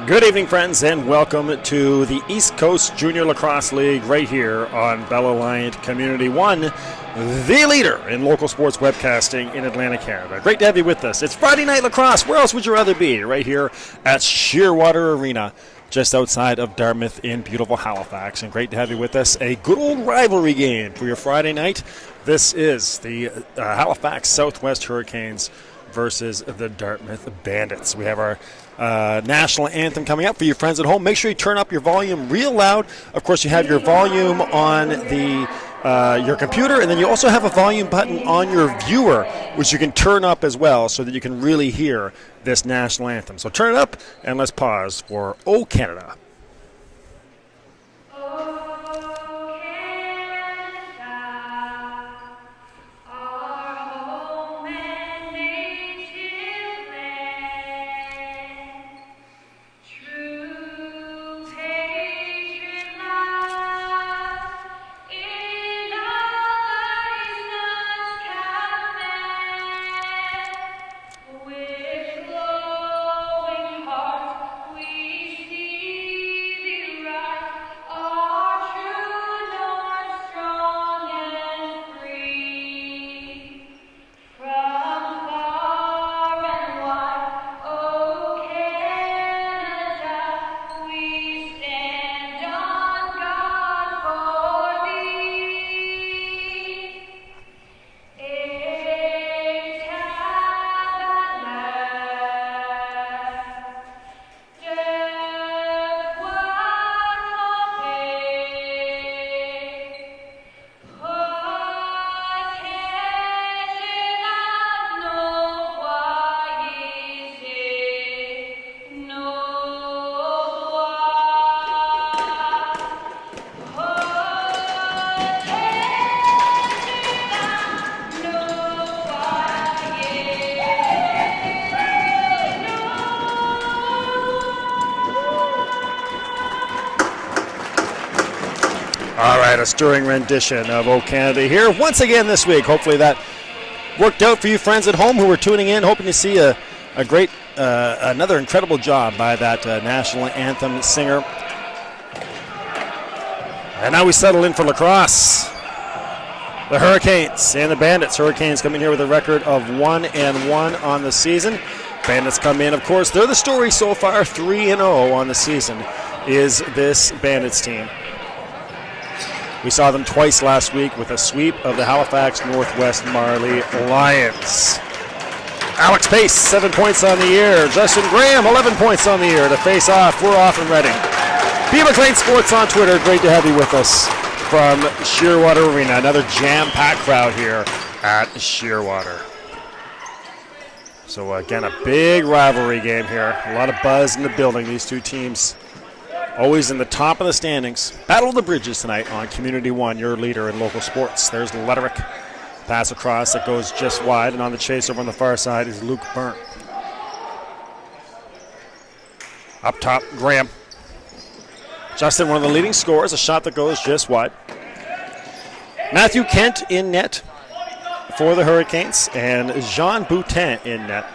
Good evening, friends, and welcome to the East Coast Junior Lacrosse League right here on Bell Aliant Community One, the leader in local sports webcasting in Atlantic Canada. Great to have you with us. It's Friday Night Lacrosse. Where else would you rather be? Right here at Shearwater Arena. just outside of Dartmouth in beautiful Halifax. And great to have you with us. A good old rivalry game for your Friday night. This is the Halifax Southwest Hurricanes versus the Dartmouth Bandits. We have our national anthem coming up for you friends at home. Make sure you turn up your volume real loud. Of course, you have your volume on the your computer, and then you also have a volume button on your viewer, which you can turn up as well so that you can really hear this national anthem. So turn it up, and let's pause for O Canada. All right, a stirring rendition of O Canada here once again this week. Hopefully that worked out for you friends at home who were tuning in, hoping to see a great, another incredible job by that national anthem singer. And now we settle in for lacrosse. The Hurricanes and the Bandits. Hurricanes come in here with a record of 1-1 on the season. Bandits come in, of course, they're the story so far. 3-0 on the season is this Bandits team. We saw them twice last week with a sweep of the Halifax Northwest Marley Lions. Alex Pace, 7 points on the year. Justin Graham, 11 points on the year to face off. We're off and ready. Be McLean Sports on Twitter. Great to have you with us from Shearwater Arena. Another jam-packed crowd here at Shearwater. So again, a big rivalry game here. A lot of buzz in the building. These two teams always in the top of the standings. Battle of the Bridges tonight on Community One, your leader in local sports. There's Lederick. Pass across that goes just wide, and on the chase over on the far side is Luke Byrne. Up top, Graham. Justin, one of the leading scorers, a shot that goes just wide. Matthew Kent in net for the Hurricanes, and Jean Boutin in net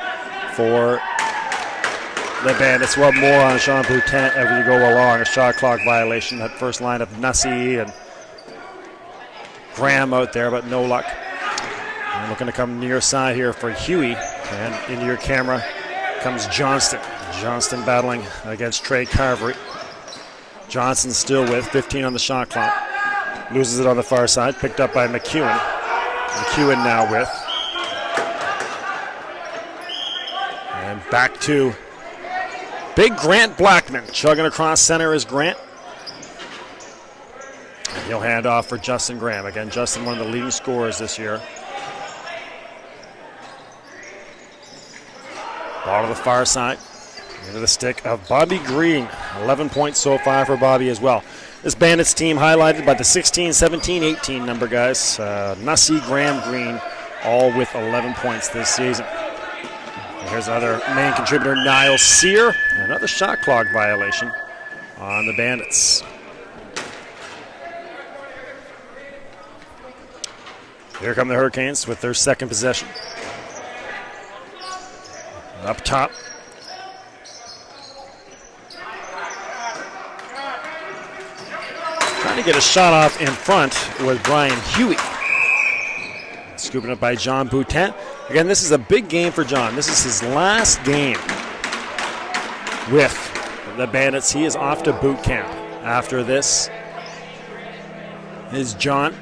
for the Bandits. Well, more on Jean Boutin as we go along. A shot clock violation. That first line of Nussey and Graham out there, but no luck. And looking to come near side here for Huey. And into your camera comes Johnston. Johnston battling against Trey Carvery. Johnson still with 15 on the shot clock. Loses it on the far side. Picked up by McEwen. McEwen now with. And back to big Grant Blackman. Chugging across center is Grant. And he'll hand off for Justin Graham. Again, Justin, one of the leading scorers this year. Ball to the far side. Into the stick of Bobby Green. 11 points so far for Bobby as well. This Bandits team highlighted by the 16, 17, 18 number guys. Nussey, Graham, Green, all with 11 points this season. And here's another main contributor, Niall Sear. Another shot clock violation on the Bandits. Here come the Hurricanes with their second possession. Up top. Trying to get a shot off in front was Brian Huey. Scooping up by John Boutin. Again, this is a big game for John. This is his last game with the Bandits. He is off to boot camp. After this is John.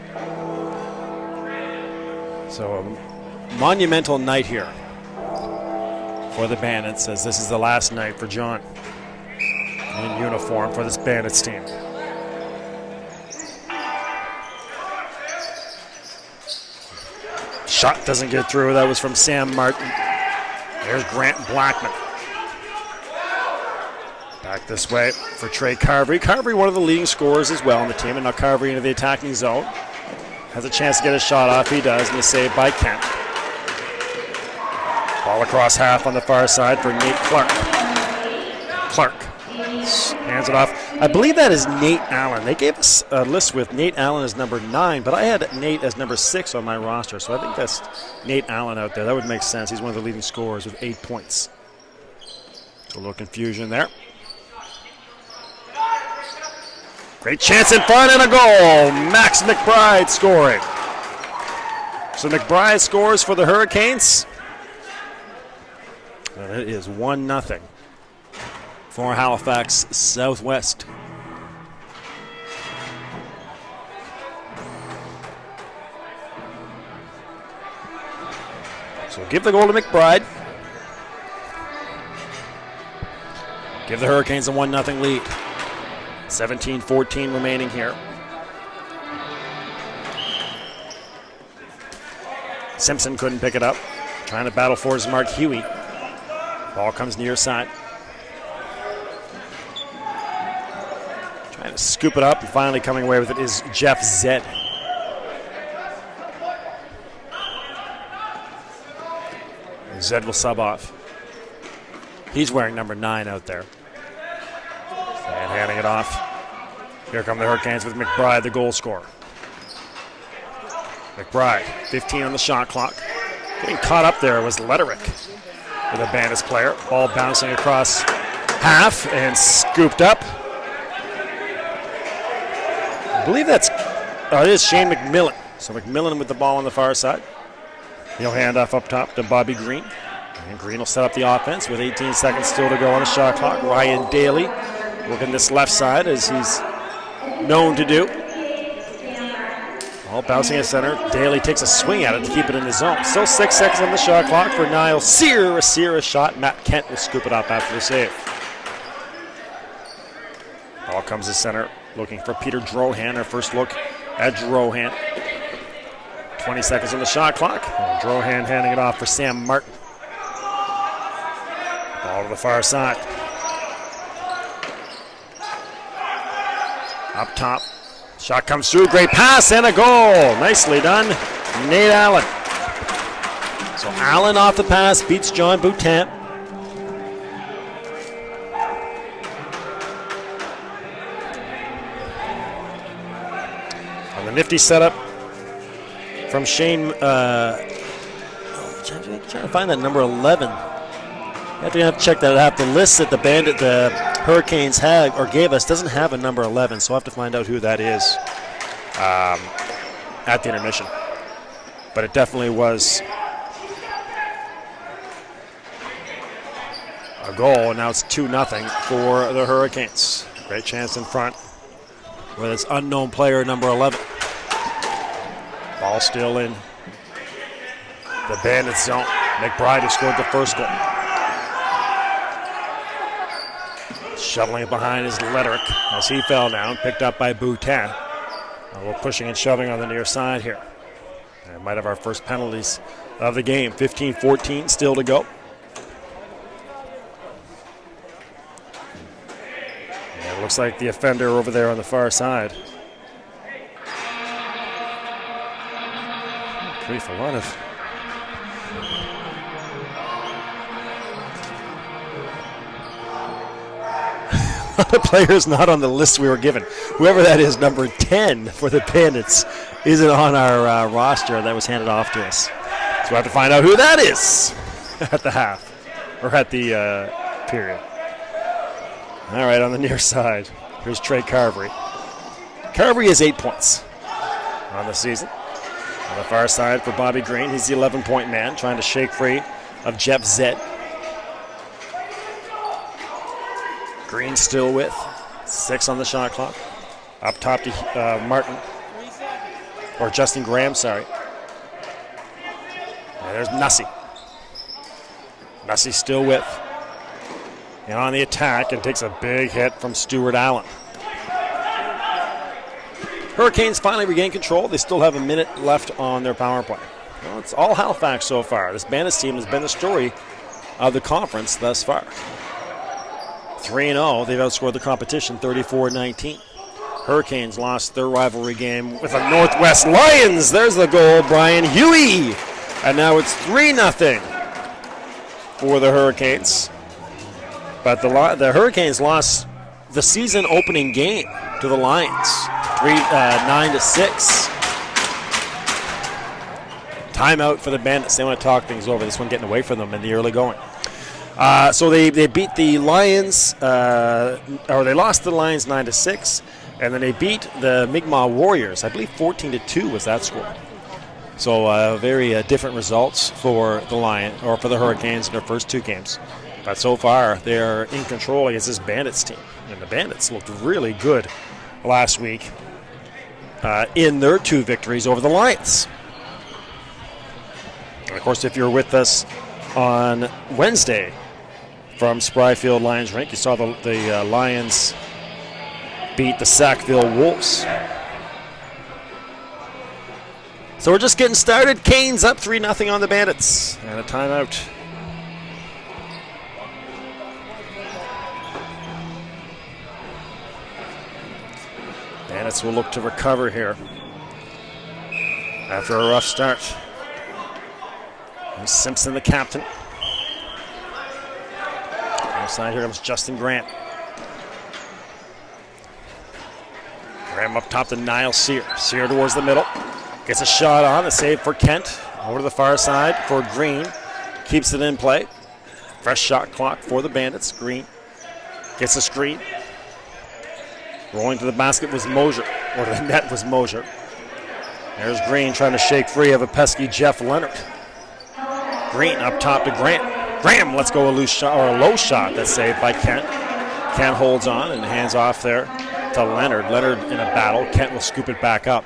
So a monumental night here for the Bandits, as this is the last night for John in uniform for this Bandits team. Shot doesn't get through. That was from Sam Martin. There's Grant Blackman. Back this way for Trey Carvery. Carvery, one of the leading scorers as well on the team, and now Carvery into the attacking zone. Has a chance to get a shot off. He does, and a save by Kent. Ball across half on the far side for Nate Clark. Clark hands it off. I believe that is Nate Allen. They gave us a list with Nate Allen as number 9, but I had Nate as number 6 on my roster, so I think that's Nate Allen out there. That would make sense. He's one of the leading scorers with 8 points. So a little confusion there. Great chance in front and a goal. Max McBride scoring. So McBride scores for the Hurricanes. And it is 1-0 for Halifax Southwest. So give the goal to McBride. Give the Hurricanes a 1-0 lead. 17-14 remaining here. Simpson couldn't pick it up. Trying to battle for his Mark Huey. Ball comes near side. Trying to scoop it up, and finally coming away with it is Jeff Zed. And Zed will sub off. He's wearing number 9 out there. And handing it off. Here come the Hurricanes with McBride, the goal scorer. McBride, 15 on the shot clock. Getting caught up there was Letterick, with a Bandits player. Ball bouncing across half and scooped up. I believe it is Shane McMillan. So McMillan with the ball on the far side. He'll hand off up top to Bobby Green. And Green will set up the offense with 18 seconds still to go on the shot clock. Ryan Daly working this left side as he's known to do. Ball bouncing at center. Daly takes a swing at it to keep it in the zone. Still 6 seconds on the shot clock for Niall Sear. A Sear shot. Matt Kent will scoop it up after the save. Ball comes to center, looking for Peter Drohan. Our first look at Drohan. 20 seconds on the shot clock. And Drohan handing it off for Sam Martin. Ball to the far side. Up top. Shot comes through. Great pass and a goal. Nicely done, Nate Allen. So Allen off the pass beats John Boutin. On the nifty setup from Shane. Trying to find that number 11. You have to check that out. The list that the Hurricanes had or gave us doesn't have a number 11, so I'll have to find out who that is at the intermission. But it definitely was a goal, and now it's 2-0 for the Hurricanes. Great chance in front with this unknown player, number 11. Ball still in the Bandits zone. McBride has scored the first goal. Shoveling it behind is Letterick as he fell down, picked up by Boutin. We're pushing and shoving on the near side here. And might have our first penalties of the game. 15-14 still to go. And it looks like the offender over there on the far side. Grief, a lot of players not on the list we were given. Whoever that is, number 10 for the Bandits, isn't on our roster that was handed off to us. So we have to find out who that is at the half, or at the period. All right, on the near side, here's Trey Carvery. Carvery has 8 points on the season. On the far side for Bobby Green, he's the 11-point man, trying to shake free of Jeff Zed. Green still with 6 on the shot clock. Up top to Martin. Or Justin Graham, sorry. And there's Nussey. Nussey still with. And on the attack, and takes a big hit from Stuart Allen. Hurricanes finally regain control. They still have a minute left on their power play. Well, it's all Halifax so far. This Bandits team has been the story of the conference thus far. 3-0, they've outscored the competition 34-19. Hurricanes lost their rivalry game with the Northwest Lions. There's the goal, Brian Huey. And now it's 3-0 for the Hurricanes. But the Hurricanes lost the season opening game to the Lions, 9-6. Timeout for the Bandits. They want to talk things over. This one getting away from them in the early going. So they beat the Lions, or they lost the Lions 9-6, and then they beat the Mi'kmaq Warriors. I believe 14-2 was that score. So very different results for the Hurricanes in their first 2 games. But so far, they're in control against this Bandits team. And the Bandits looked really good last week in their 2 victories over the Lions. And of course, if you're with us on Wednesday from Spryfield Lions Rink, you saw the Lions beat the Sackville Wolves. So we're just getting started. Canes up 3-0 on the Bandits. And a timeout. Bandits will look to recover here after a rough start. Here's Simpson, the captain. Outside here comes Justin Grant. Graham up top to Niall Sear. Sear towards the middle. Gets a shot on. The save for Kent. Over to the far side for Green. Keeps it in play. Fresh shot clock for the Bandits. Green gets a screen. Rolling to the basket was Mosier. Or to the net was Mosier. There's Green trying to shake free of a pesky Jeff Leonard. Green up top to Grant. Graham lets go a loose shot, or a low shot that's saved by Kent. Kent holds on and hands off there to Leonard. Leonard in a battle. Kent will scoop it back up.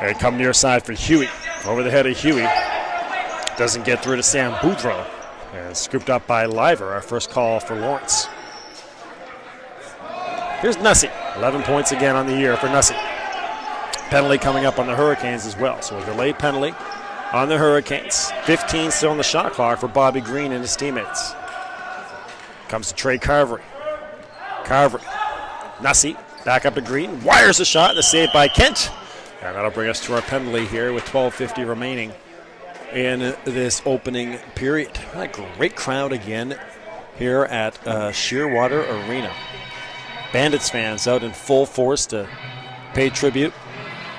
They come near side for Huey. Over the head of Huey. Doesn't get through to Sam Boudreau. And scooped up by Liver, our first call for Lawrence. Here's Nussey. 11 points again on the year for Nussey. Penalty coming up on the Hurricanes as well. So a delayed penalty on the Hurricanes. 15 still on the shot clock for Bobby Green and his teammates. Comes to Trey Carvery. Carvery. Nussey back up to Green. Wires a shot. The save by Kent. And that'll bring us to our penalty here with 12:50 remaining in this opening period. A great crowd again here at Shearwater Arena. Bandits fans out in full force to pay tribute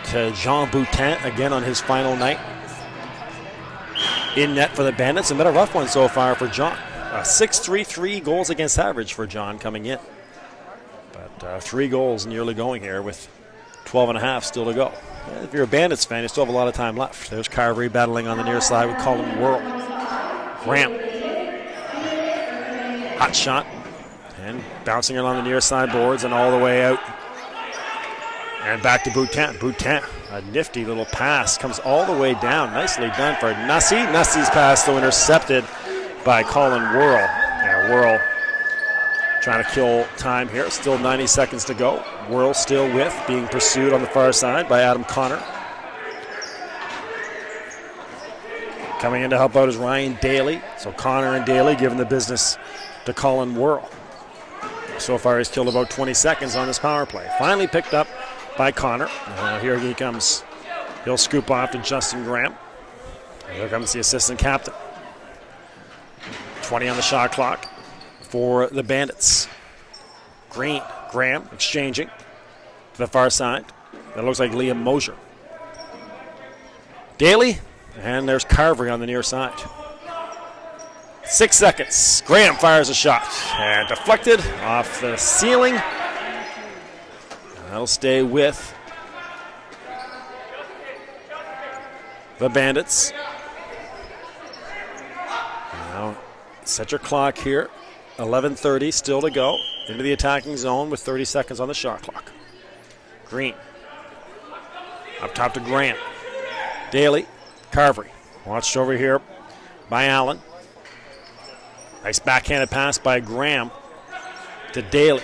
to Jean Boutin again on his final night. In net for the Bandits, and been a rough one so far for John. 6.33 goals against average for John coming in. But 3 goals nearly going here with 12.5 still to go. If you're a Bandits fan, you still have a lot of time left. There's Carvery battling on the near side with Colin Worrell. Graham. Hot shot. And bouncing it on the near side boards and all the way out. And back to Boutin. Boutin, a nifty little pass, comes all the way down. Nicely done for Nussey. Nussey's pass, though, intercepted by Colin Worrell. Yeah, Worrell trying to kill time here. Still 90 seconds to go. Worrell still with, being pursued on the far side by Adam Connor. Coming in to help out is Ryan Daly. So Connor and Daly giving the business to Colin Worrell. So far, he's killed about 20 seconds on this power play. Finally picked up by Connor. Here he comes. He'll scoop off to Justin Graham. Here comes the assistant captain. 20 on the shot clock for the Bandits. Graham exchanging to the far side. That looks like Liam Mosier. Daly, and there's Carvery on the near side. 6 seconds. Graham fires a shot and deflected off the ceiling. That'll stay with the Bandits. Now set your clock here 11:30 still to go. Into the attacking zone with 30 seconds on the shot clock. Green. Up top to Graham. Daly. Carvery. Watched over here by Allen. Nice backhanded pass by Graham to Daly.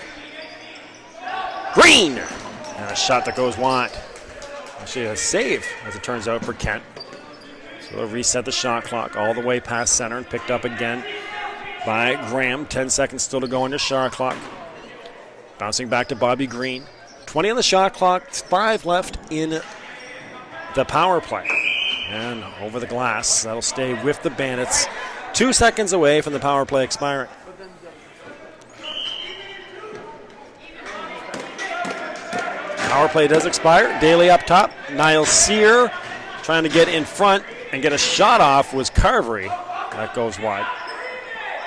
Green! And a shot that goes wide. Actually a save, as it turns out, for Kent. So they'll reset the shot clock all the way past center and picked up again by Graham. 10 seconds still to go on the shot clock. Bouncing back to Bobby Green. 20 on the shot clock, 5 left in the power play. And over the glass, that'll stay with the Bandits. 2 seconds away from the power play expiring. Power play does expire. Daly up top. Niall Sear trying to get in front and get a shot off was Carvery. That goes wide.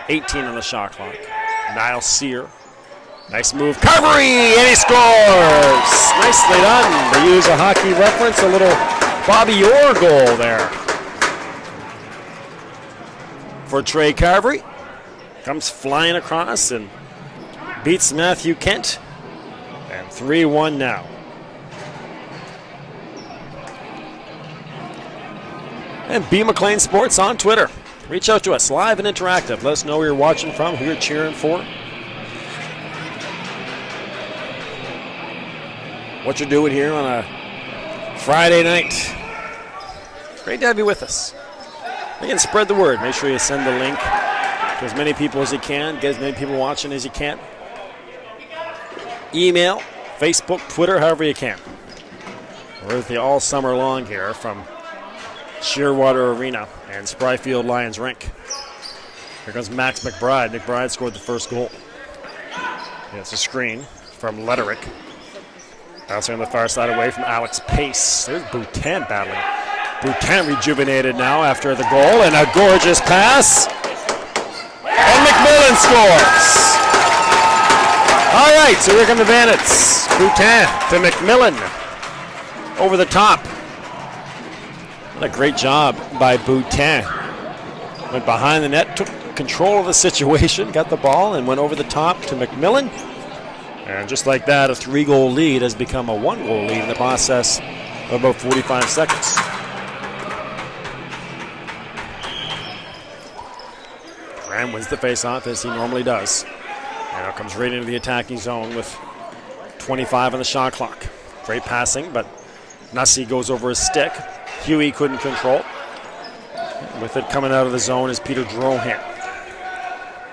18 on the shot clock. Niall Sear. Nice move. Carvery! And he scores! Nicely done. They use a hockey reference, a little Bobby Orr goal there. For Trey Carvery. Comes flying across and beats Matthew Kent. And 3-1 now. And B. McLean Sports on Twitter. Reach out to us live and interactive. Let us know where you're watching from, who you're cheering for, what you're doing here on a Friday night. Great to have you with us. Again, spread the word. Make sure you send the link to as many people as you can. Get as many people watching as you can. Email, Facebook, Twitter, however you can. We're with you all summer long here from Shearwater Arena and Spryfield Lions Rink. Here comes Max McBride. McBride scored the first goal. It's a screen from Letterick. Bouncing on the far side away from Alex Pace. There's Boutin battling. Boutin rejuvenated now after the goal, and a gorgeous pass. And McMillan scores. All right, so here come the Bandits. Boutin to McMillan. Over the top. What a great job by Boutin. Went behind the net, took control of the situation, got the ball, and went over the top to McMillan. And just like that, a 3-goal lead has become a 1-goal lead in the process of about 45 seconds. Graham wins the faceoff as he normally does. Now comes right into the attacking zone with 25 on the shot clock. Great passing, but Nussey goes over his stick. Huey couldn't control. With it coming out of the zone is Peter Drohan.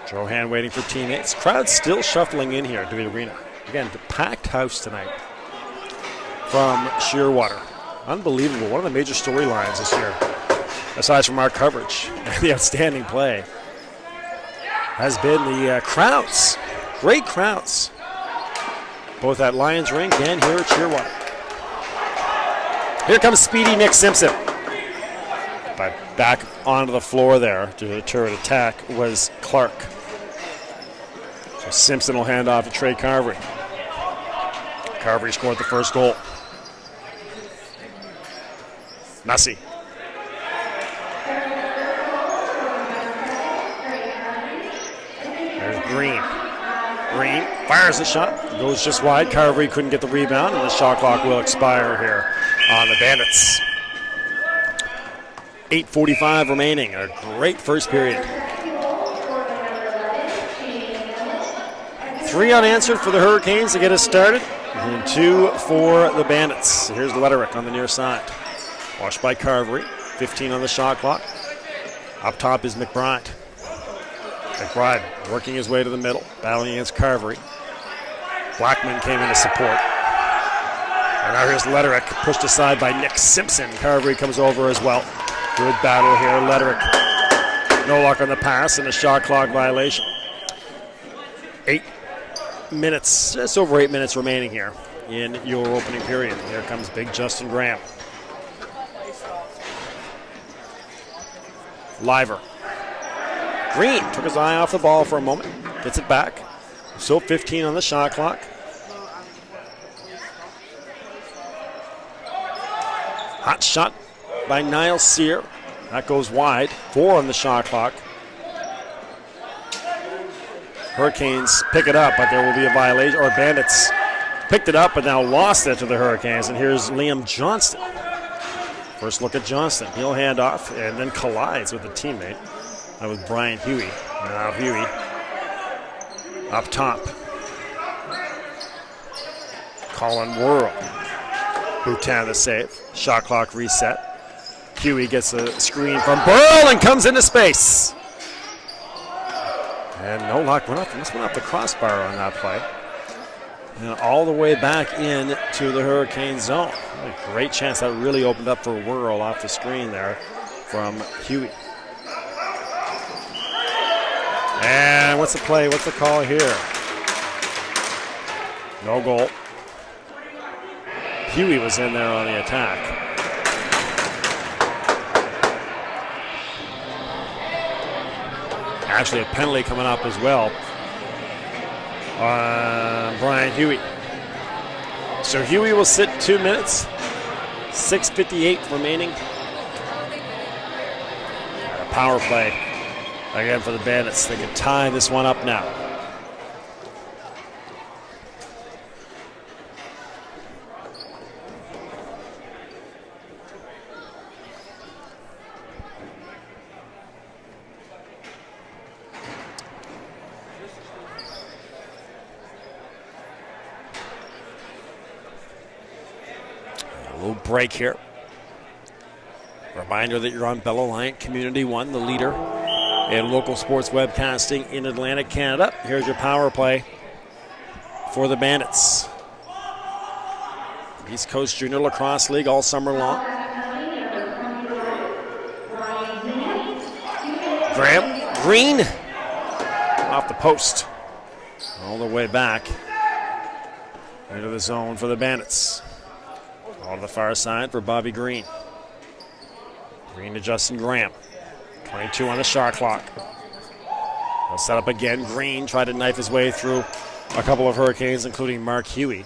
Drohan waiting for teammates. Crowd still shuffling in here to the arena. Again, the packed house tonight from Shearwater. Unbelievable. One of the major storylines this year, aside from our coverage and the outstanding play, has been the crowds. Great crowds. Both at Lions Rink and here at Shearwater. Here comes speedy Nick Simpson. But back onto the floor there to deter an attack was Clark. So Simpson will hand off to Trey Carvery. Carvery scored the first goal. Nussey. There's Green. Green fires the shot. Goes just wide. Carvery couldn't get the rebound, and the shot clock will expire here on the Bandits. 8:45 remaining. A great first period. 3 unanswered for the Hurricanes to get us started, and 2 for the Bandits. Here's Letterick on the near side. Washed by Carvery. 15 on the shot clock. Up top is McBride. McBride working his way to the middle, battling against Carvery. Blackman came in to support. And now here's Letterick, pushed aside by Nick Simpson. Carvery comes over as well. Good battle here. Letterick, no luck on the pass, and a shot clock violation. 8 minutes, just over 8 minutes remaining here in your opening period. Here comes big Justin Graham. Liver. Green took his eye off the ball for a moment, gets it back. So 15 on the shot clock. Hot shot by Niall Sear. That goes wide. 4 on the shot clock. Hurricanes pick it up, but there will be a violation, or Bandits picked it up but now lost it to the Hurricanes. And here's Liam Johnston. First look at Johnston. He'll hand off and then collides with a teammate. That was Brian Huey. Now Huey up top. Colin Worrell. Bhutan the save. Shot clock reset. Huey gets a screen from Burl and comes into space. And no luck. This went off the crossbar on that play. And all the way back in to the Hurricane zone. A great chance. That really opened up for Worrell off the screen there from Huey. And what's the play? What's the call here? No goal. Huey was in there on the attack. Actually, a penalty coming up as well on Brian Huey. So Huey will sit 2 minutes. 6:58 remaining. And a power play again for the Bandits. They can tie this one up now. Break here. Reminder that you're on Bell Aliant Community 1, the leader in local sports webcasting in Atlantic Canada. Here's your power play for the Bandits. East Coast Junior Lacrosse League all summer long. Graham Green off the post. All the way back into the zone for the Bandits. On the far side for Bobby Green. Green to Justin Graham. 22 on the shot clock. They'll set up again. Green tried to knife his way through a couple of Hurricanes, including Mark Huey.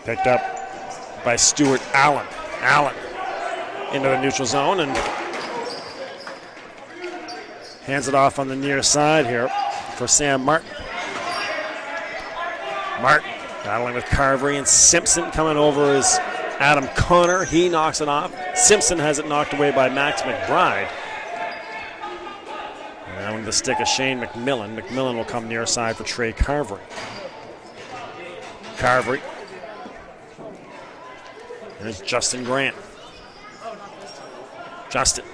Picked up by Stuart Allen. Allen into the neutral zone and hands it off on the near side here for Sam Martin. Martin battling with Carvery and Simpson coming over is Adam Connor. He knocks it off. Simpson has it knocked away by Max McBride. And with the stick of Shane McMillan. McMillan will come near side for Trey Carvery. Carvery. There's Justin Grant. Justin.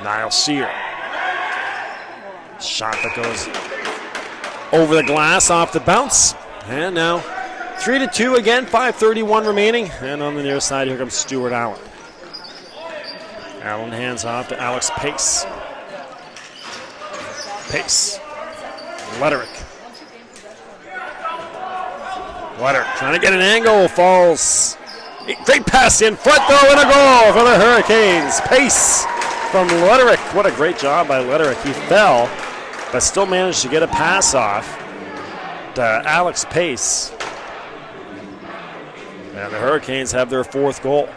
Niall Sear. Shot that goes over the glass off the bounce. And now 3-2 again, 5:31 remaining. And on the near side, here comes Stuart Allen. Allen hands off to Alex Pace. Pace. Letterick. Letterick trying to get an angle, falls. Great pass in front though, and a goal for the Hurricanes. Pace from Letterick. What a great job by Letterick. He fell, but still managed to get a pass off to Alex Pace. And the Hurricanes have their fourth goal.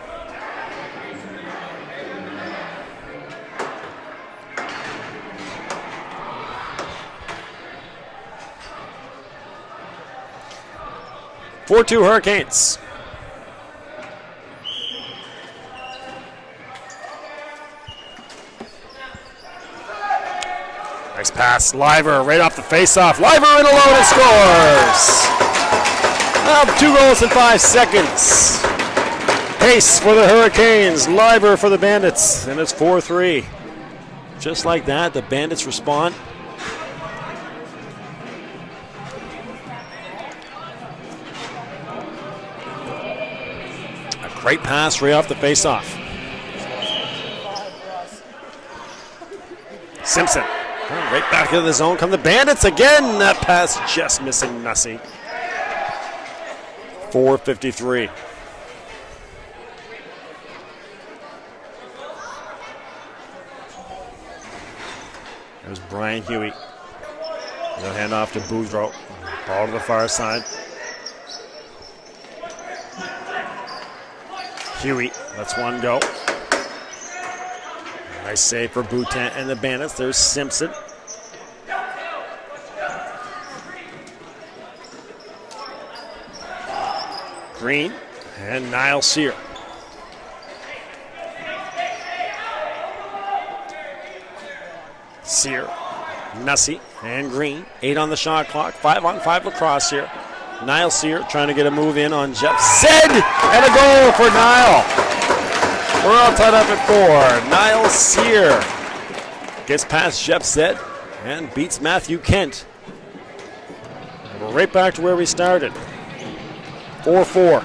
(4-2) Hurricanes. Nice pass, Liver right off the face-off. Liver in alone and scores. 2 goals in 5 seconds. Pace for the Hurricanes, Liver for the Bandits, and it's 4-3. Just like that, the Bandits respond. A great pass right off the face-off. Simpson. Right back into the zone come the Bandits again. That pass just missing Nussey. 4:53. There's Brian Huey. He'll hand off to Boudreau. Ball to the far side. Huey lets one go. Nice save for Boutin and the Bandits. There's Simpson. Green and Niall Sear. Sear, Nussey, and Green. 8 on the shot clock. 5-on-5 lacrosse here. Niall Sear trying to get a move in on Jeff Zed. And a goal for Niall. We're all tied up at 4. Niall Sear gets past Jeff Zed and beats Matthew Kent. We're right back to where we started. 4-4.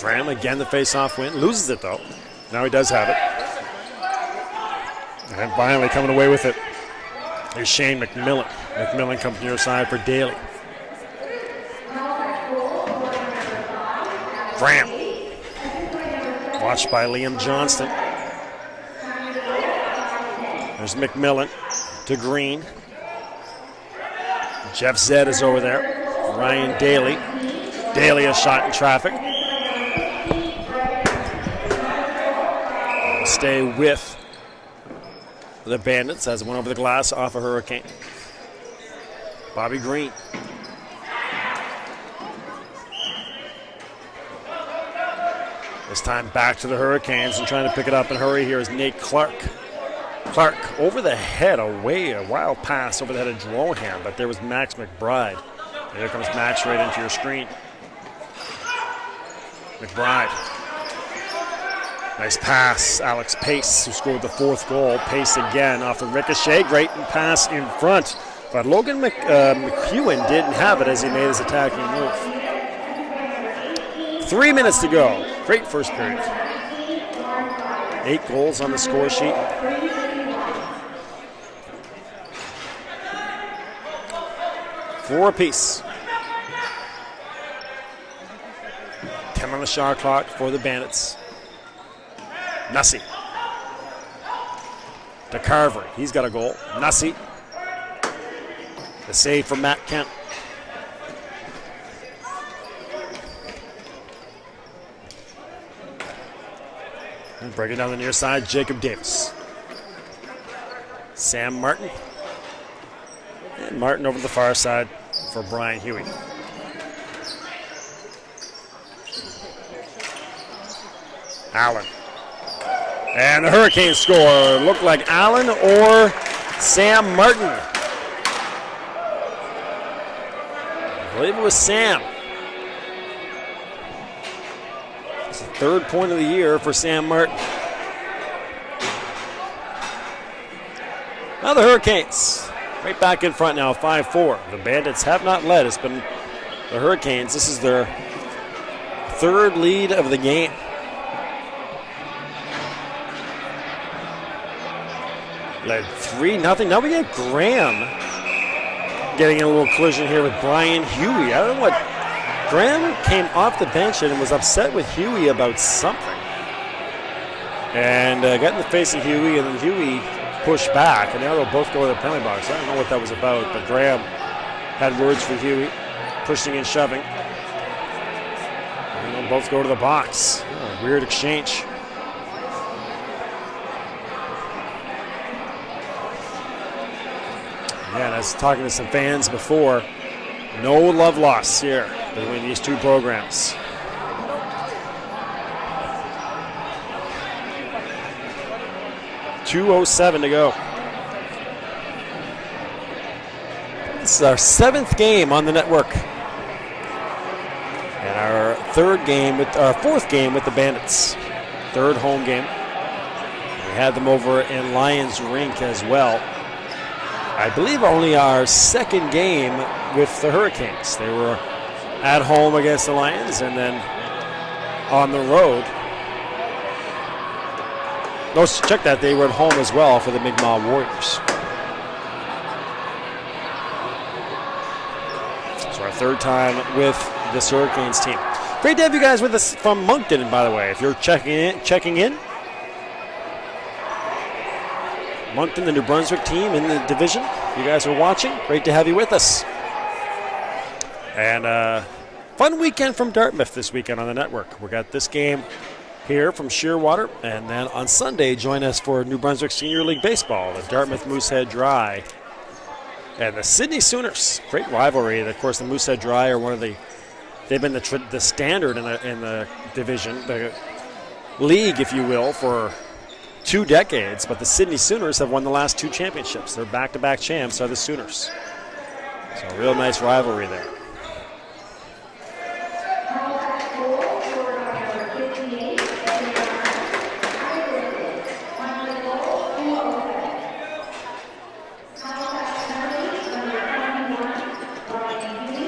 Graham again the face-off win. Loses it though. Now he does have it. And finally coming away with it is Shane McMillan. McMillan comes near side for Daly. Graham. Watched by Liam Johnston. There's McMillan to Green. Jeff Zed is over there. Ryan Daly. Daly a shot in traffic. Stay with the Bandits as it went over the glass off a Hurricane. Bobby Green. This time back to the Hurricanes and trying to pick it up and hurry here is Nate Clark. Clark over the head, away, a wild pass over the head of Drohan, but there was Max McBride. And here comes Max right into your screen. McBride. Nice pass, Alex Pace, who scored the 4th goal. Pace again off the ricochet, great pass in front. But Logan McEwen didn't have it as he made his attacking move. 3 minutes to go. Great first period. 8 goals on the score sheet. Four apiece. 10 on the shot clock for the Bandits. Nussey to Carver. He's got a goal. Nussey. The save from Matt Kent. And breaking down the near side, Jacob Davis. Sam Martin. And Martin over the far side for Brian Huey. Allen. And the Hurricanes score. Looked like Allen or Sam Martin. I believe it was Sam. It's the 3rd point of the year for Sam Martin. Now the Hurricanes right back in front now, 5-4. The Bandits have not led. It's been the Hurricanes. This is their 3rd lead of the game. Led 3-0. Now we get Graham getting in a little collision here with Brian Huey. I don't know what. Graham came off the bench and was upset with Huey about something. And got in the face of Huey, and then Huey pushed back. And now they'll both go to the penalty box. I don't know what that was about, but Graham had words for Huey, pushing and shoving. And they'll both go to the box. Oh, weird exchange. Yeah, and I was talking to some fans before. No love lost here between these two programs. .207 to go. This is our 7th game on the network. And our 4th game with the Bandits. 3rd home game. We had them over in Lions Rink as well. I believe only our 2nd game with the Hurricanes. They were at home against the Lions and then on the road. No, check that. They were at home as well for the Mi'kmaq Warriors. So our 3rd time with this Hurricanes team. Great to have you guys with us from Moncton, by the way. If you're checking in. Moncton, the New Brunswick team in the division. If you guys are watching, great to have you with us. And fun weekend from Dartmouth this weekend on the network. We got this game here from Shearwater, and then on Sunday, join us for New Brunswick Senior League Baseball, the Dartmouth Moosehead Dry and the Sydney Sooners. Great rivalry. Of course, the Moosehead Dry are one of they've been the standard in the division, the league, if you will, for 2 decades, but the Sydney Sooners have won the last 2 championships. Their back-to-back champs are the Sooners. So a real nice rivalry there.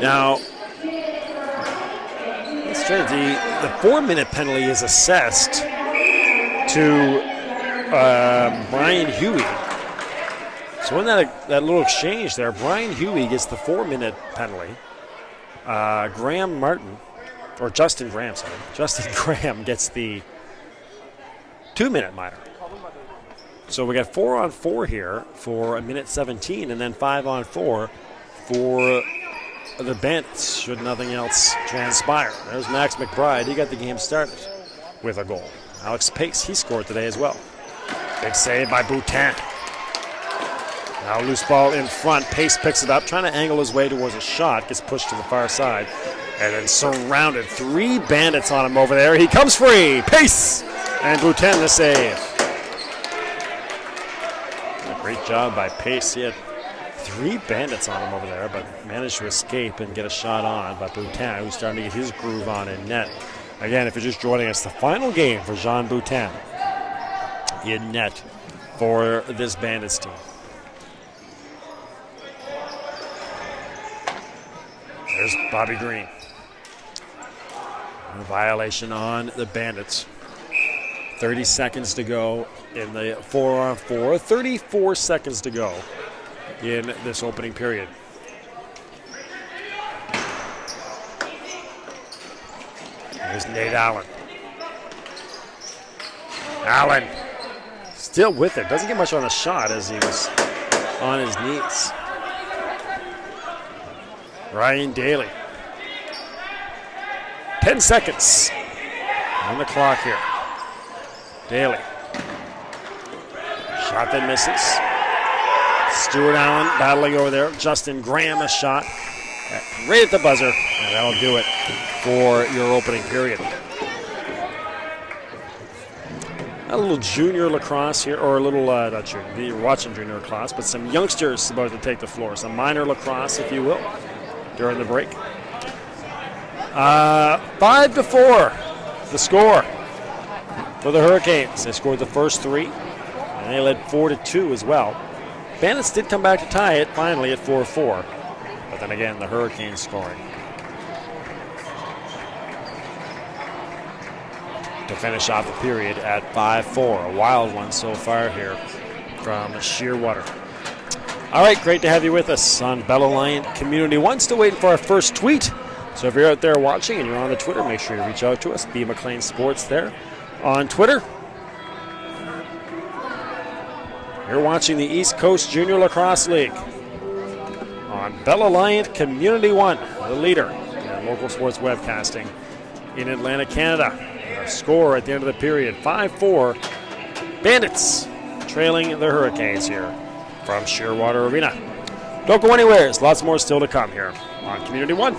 Now, it's strange. The 4-minute penalty is assessed to Brian Huey. So in that little exchange there, Brian Huey gets the 4-minute penalty. Justin Graham gets the 2-minute minor. So we got 4-on-4 here for 1:17, and then 5-on-4 for the Bandits, should nothing else transpire. There's Max McBride. He got the game started with a goal. Alex Pace, he scored today as well. Big save by Boutin. Now loose ball in front. Pace picks it up, trying to angle his way towards a shot. Gets pushed to the far side. And then surrounded. 3 Bandits on him over there. He comes free. Pace! And Boutin the save. A great job by Pace. He had 3 Bandits on him over there, but managed to escape and get a shot on by Boutin, who's starting to get his groove on in net. Again, if you're just joining us, the final game for Jean Boutin in net for this Bandits team. There's Bobby Green. A violation on the Bandits. 30 seconds to go in the 4-on-4. 34 seconds to go in this opening period. There's Nate Allen. Allen still with it. Doesn't get much on the shot as he was on his knees. Ryan Daly. 10 seconds on the clock here. Daly. Shot that misses. Stuart Allen battling over there. Justin Graham a shot right at the buzzer, and that'll do it for your opening period. A little junior lacrosse here, or a little, not junior, you're watching junior lacrosse, but some youngsters about to take the floor. Some minor lacrosse, if you will, during the break. 5-4, the score for the Hurricanes. They scored the first 3, and they led 4-2 as well. Bandits did come back to tie it finally at 4-4, but then again, the Hurricanes scoring to finish off the period at 5-4. A wild one so far here from Shearwater. All right, great to have you with us on Bell Aliant Community One. Still waiting for our first tweet. So if you're out there watching and you're on the Twitter, make sure you reach out to us. B. McLean Sports there on Twitter. You're watching the East Coast Junior Lacrosse League on Bell Aliant Community One, the leader in local sports webcasting in Atlantic, Canada. A score at the end of the period, 5-4. Bandits trailing the Hurricanes here from Shearwater Arena. Don't go anywhere. There's lots more still to come here on Community One.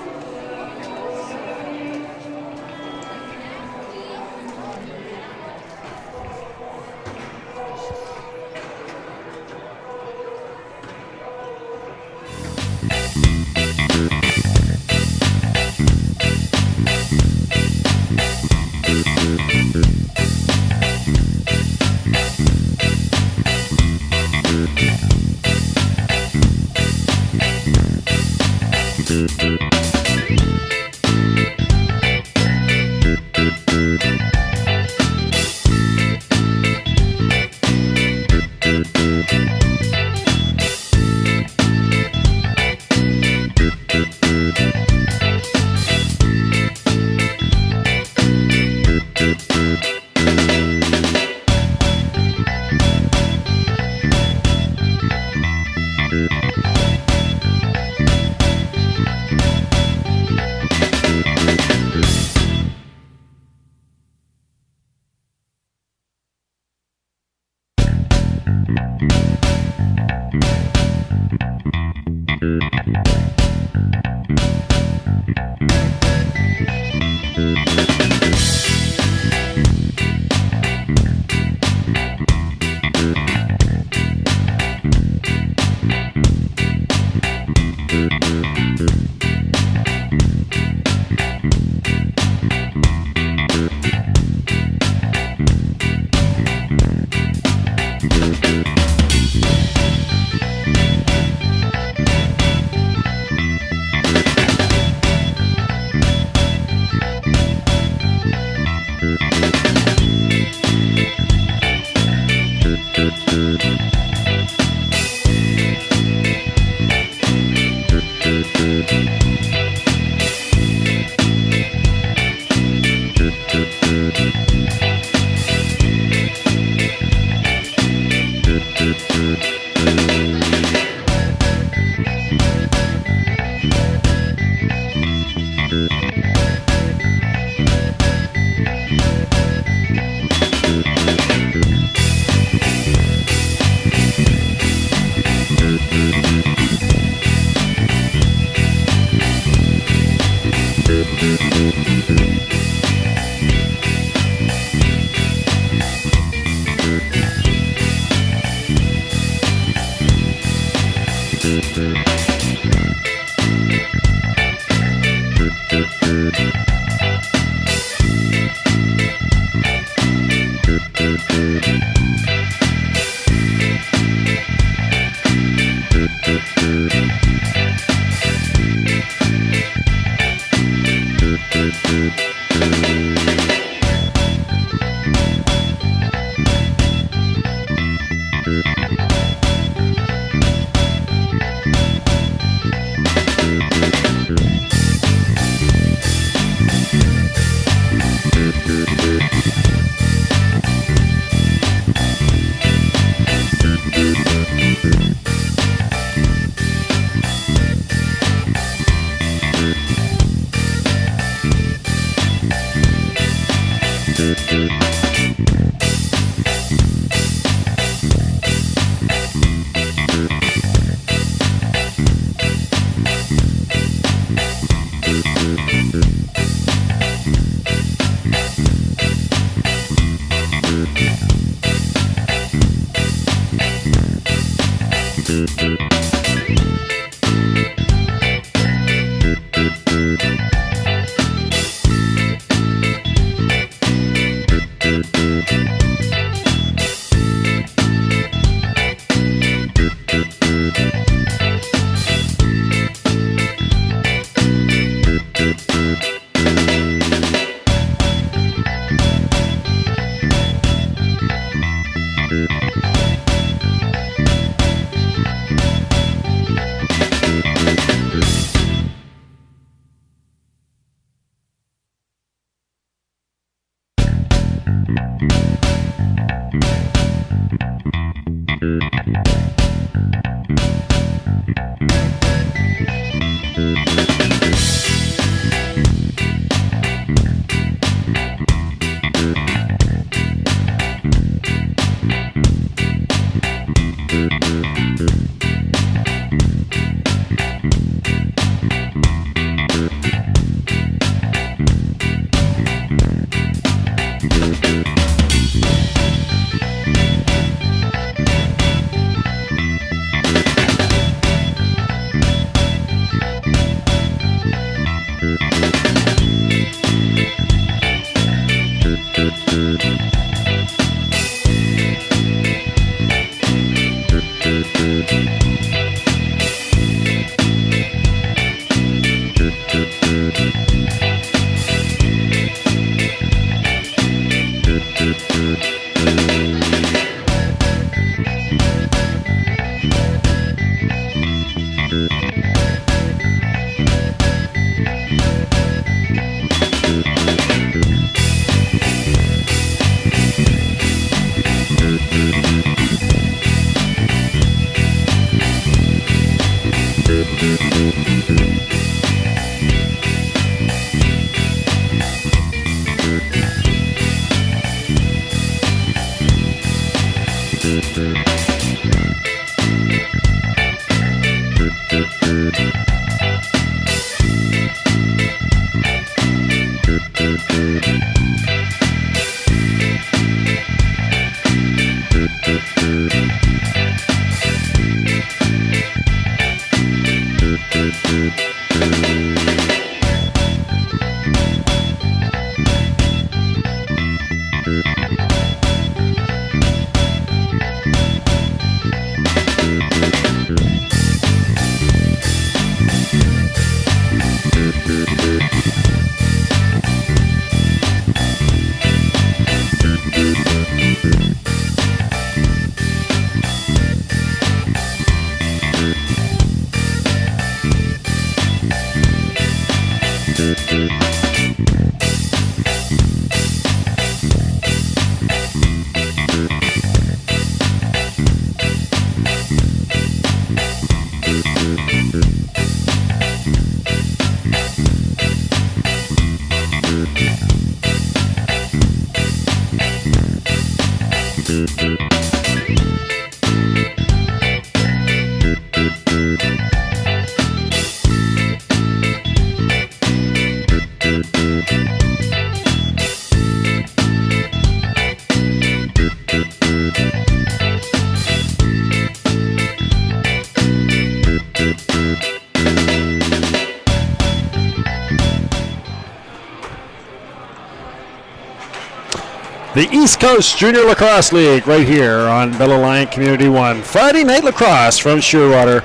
The East Coast Junior Lacrosse League right here on Bell Aliant Community 1. Friday night lacrosse from Shearwater.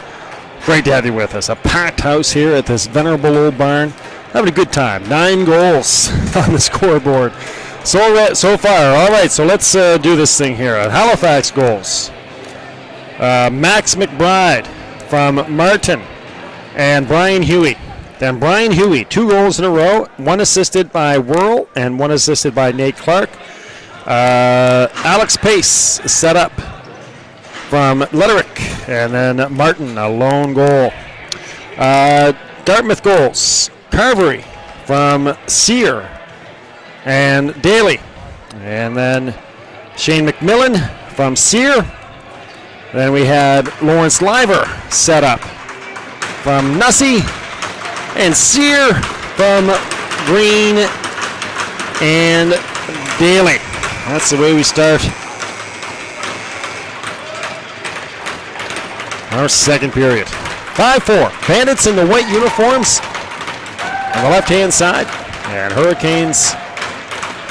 Great to have you with us. A packed house here at this venerable old barn. Having a good time. 9 goals on the scoreboard so far. All right, so let's do this thing here. Halifax goals. Max McBride from Martin and Brian Huey. Then Brian Huey, 2 goals in a row, 1 assisted by Whirl and 1 assisted by Nate Clark. Alex Pace set up from Letterick, and then Martin, a lone goal. Dartmouth goals, Carvery from Sear and Daly. And then Shane McMillan from Sear. Then we had Lawrence Liver set up from Nussey, and Sear from Green and Daly. That's the way we start our second period. 5-4. Bandits in the white uniforms on the left-hand side, and Hurricanes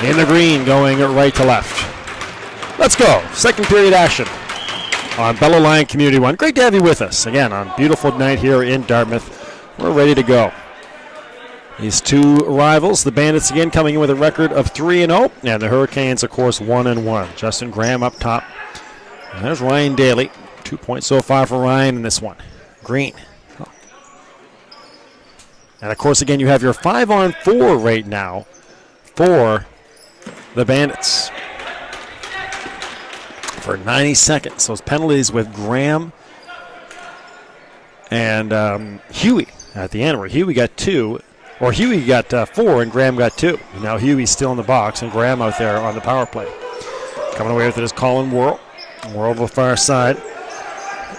in the green going right to left. Let's go. Second period action on Bell Aliant Community 1. Great to have you with us again on a beautiful night here in Dartmouth. We're ready to go. These 2 rivals, the Bandits again coming in with a record of 3-0, and the Hurricanes, of course, 1-1. Justin Graham up top. And there's Ryan Daly. 2 points so far for Ryan in this one. Green. And, of course, again, you have your 5-on-4 right now for the Bandits. For 90 seconds. Those penalties with Graham and Huey at the end, where Huey got 2. Or Huey got 4 and Graham got 2. Now Huey's still in the box and Graham out there on the power play. Coming away with it is Colin Whirl. Whirl to the far side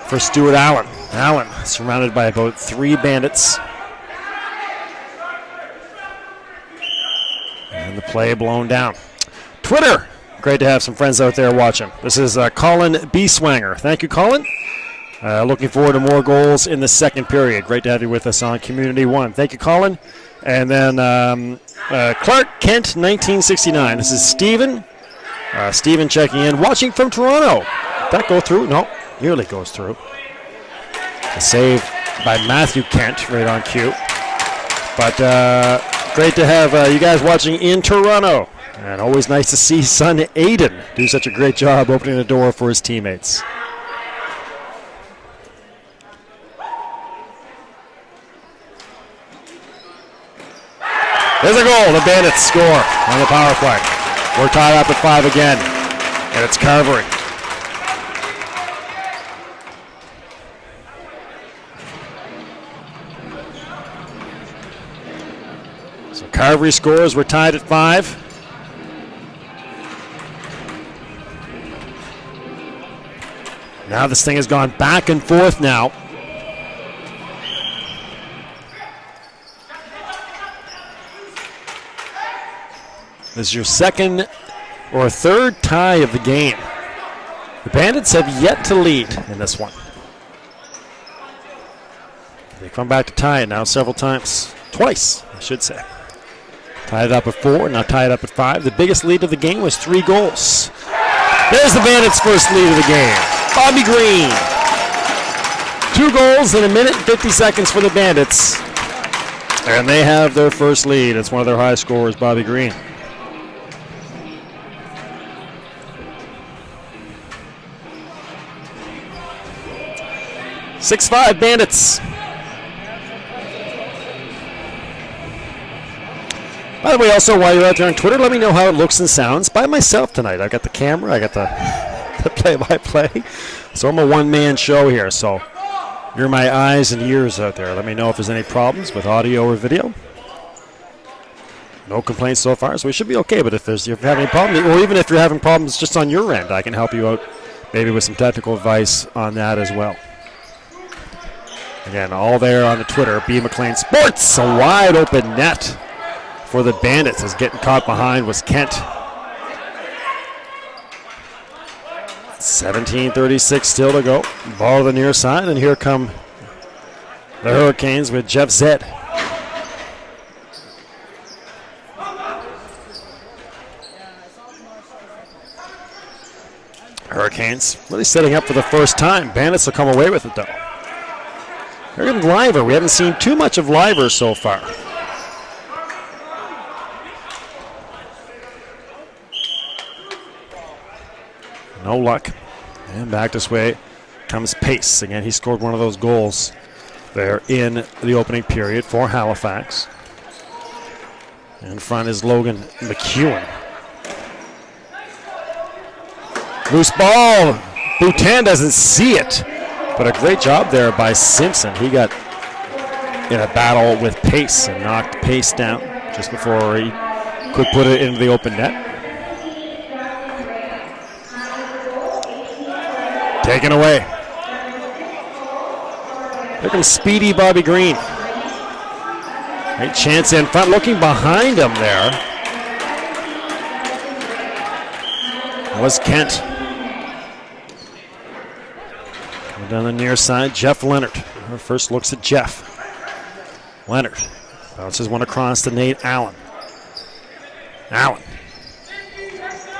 for Stuart Allen. Allen surrounded by about 3 Bandits. And the play blown down. Twitter. Great to have some friends out there watching. This is Colin Beeswanger. Thank you, Colin. Looking forward to more goals in the second period. Great to have you with us on Community 1. Thank you, Colin. And then Clark Kent, 1969. This is Stephen. Stephen checking in. Watching from Toronto. Did that go through? No, nearly goes through. A save by Matthew Kent right on cue. But great to have you guys watching in Toronto. And always nice to see son Aiden do such a great job opening the door for his teammates. There's a goal. The Bandits score on the power play. We're tied up at 5 again, and it's Carvery. So Carvery scores. We're tied at 5. Now this thing has gone back and forth now. This is your second or third tie of the game. The Bandits have yet to lead in this one. They come back to tie it now several times. Twice, I should say. Tied it up at 4, now tied it up at 5. The biggest lead of the game was 3 goals. There's the Bandits' first lead of the game. Bobby Green. 2 goals in 1 minute and 50 seconds for the Bandits. And they have their first lead. It's one of their high scorers, Bobby Green. 6-5 Bandits. By the way, also, while you're out there on Twitter, let me know how it looks and sounds by myself tonight. I've got the camera, I got the play-by-play. So I'm a one-man show here, so you're my eyes and ears out there. Let me know if there's any problems with audio or video. No complaints so far, so we should be okay. But if you have any problems, or even if you're having problems just on your end, I can help you out maybe with some technical advice on that as well. Again, all there on the Twitter, B. McLean Sports. A wide open net for the Bandits, as getting caught behind was Kent. 17:36 still to go. Ball to the near side, and here come the Hurricanes with Jeff Zed. Hurricanes really setting up for the first time. Bandits will come away with it, though. Here comes Liver. We haven't seen too much of Liver so far. No luck. And back this way comes Pace. Again, he scored one of those goals there in the opening period for Halifax. In front is Logan McEwen. Loose ball. Boutin doesn't see it. But a great job there by Simpson. He got in a battle with Pace and knocked Pace down just before he could put it into the open net. Taken away. Here comes speedy Bobby Green. Great chance in front, looking behind him there. That was Kent. Coming down the near side, Jeff Leonard. Our first looks at Jeff. Leonard bounces one across to Nate Allen. Allen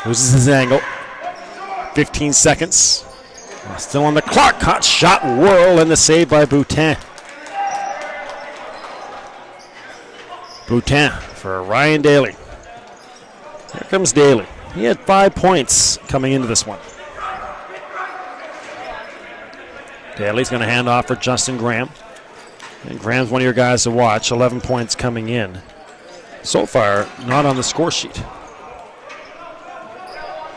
loses his angle. 15 seconds. Still on the clock. Caught shot, whirl, and the save by Boutin. Boutin for Ryan Daly. Here comes Daly. He had 5 points coming into this one. Daly's going to hand off for Justin Graham. And Graham's one of your guys to watch. 11 points coming in. So far, not on the score sheet.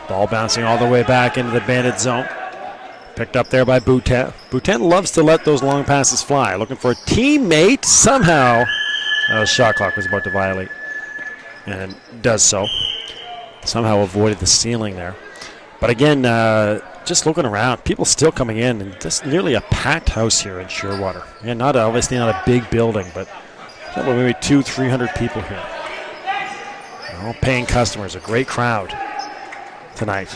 Ball bouncing all the way back into the Bandit zone. Picked up there by Boutin. Boutin loves to let those long passes fly. Looking for a teammate. Somehow, shot clock was about to violate. And does so. Somehow avoided the ceiling there. But again, just looking around, people still coming in. And just nearly a packed house here in Shearwater. Yeah, obviously not a big building, but maybe 200-300 people here. All paying customers. A great crowd tonight.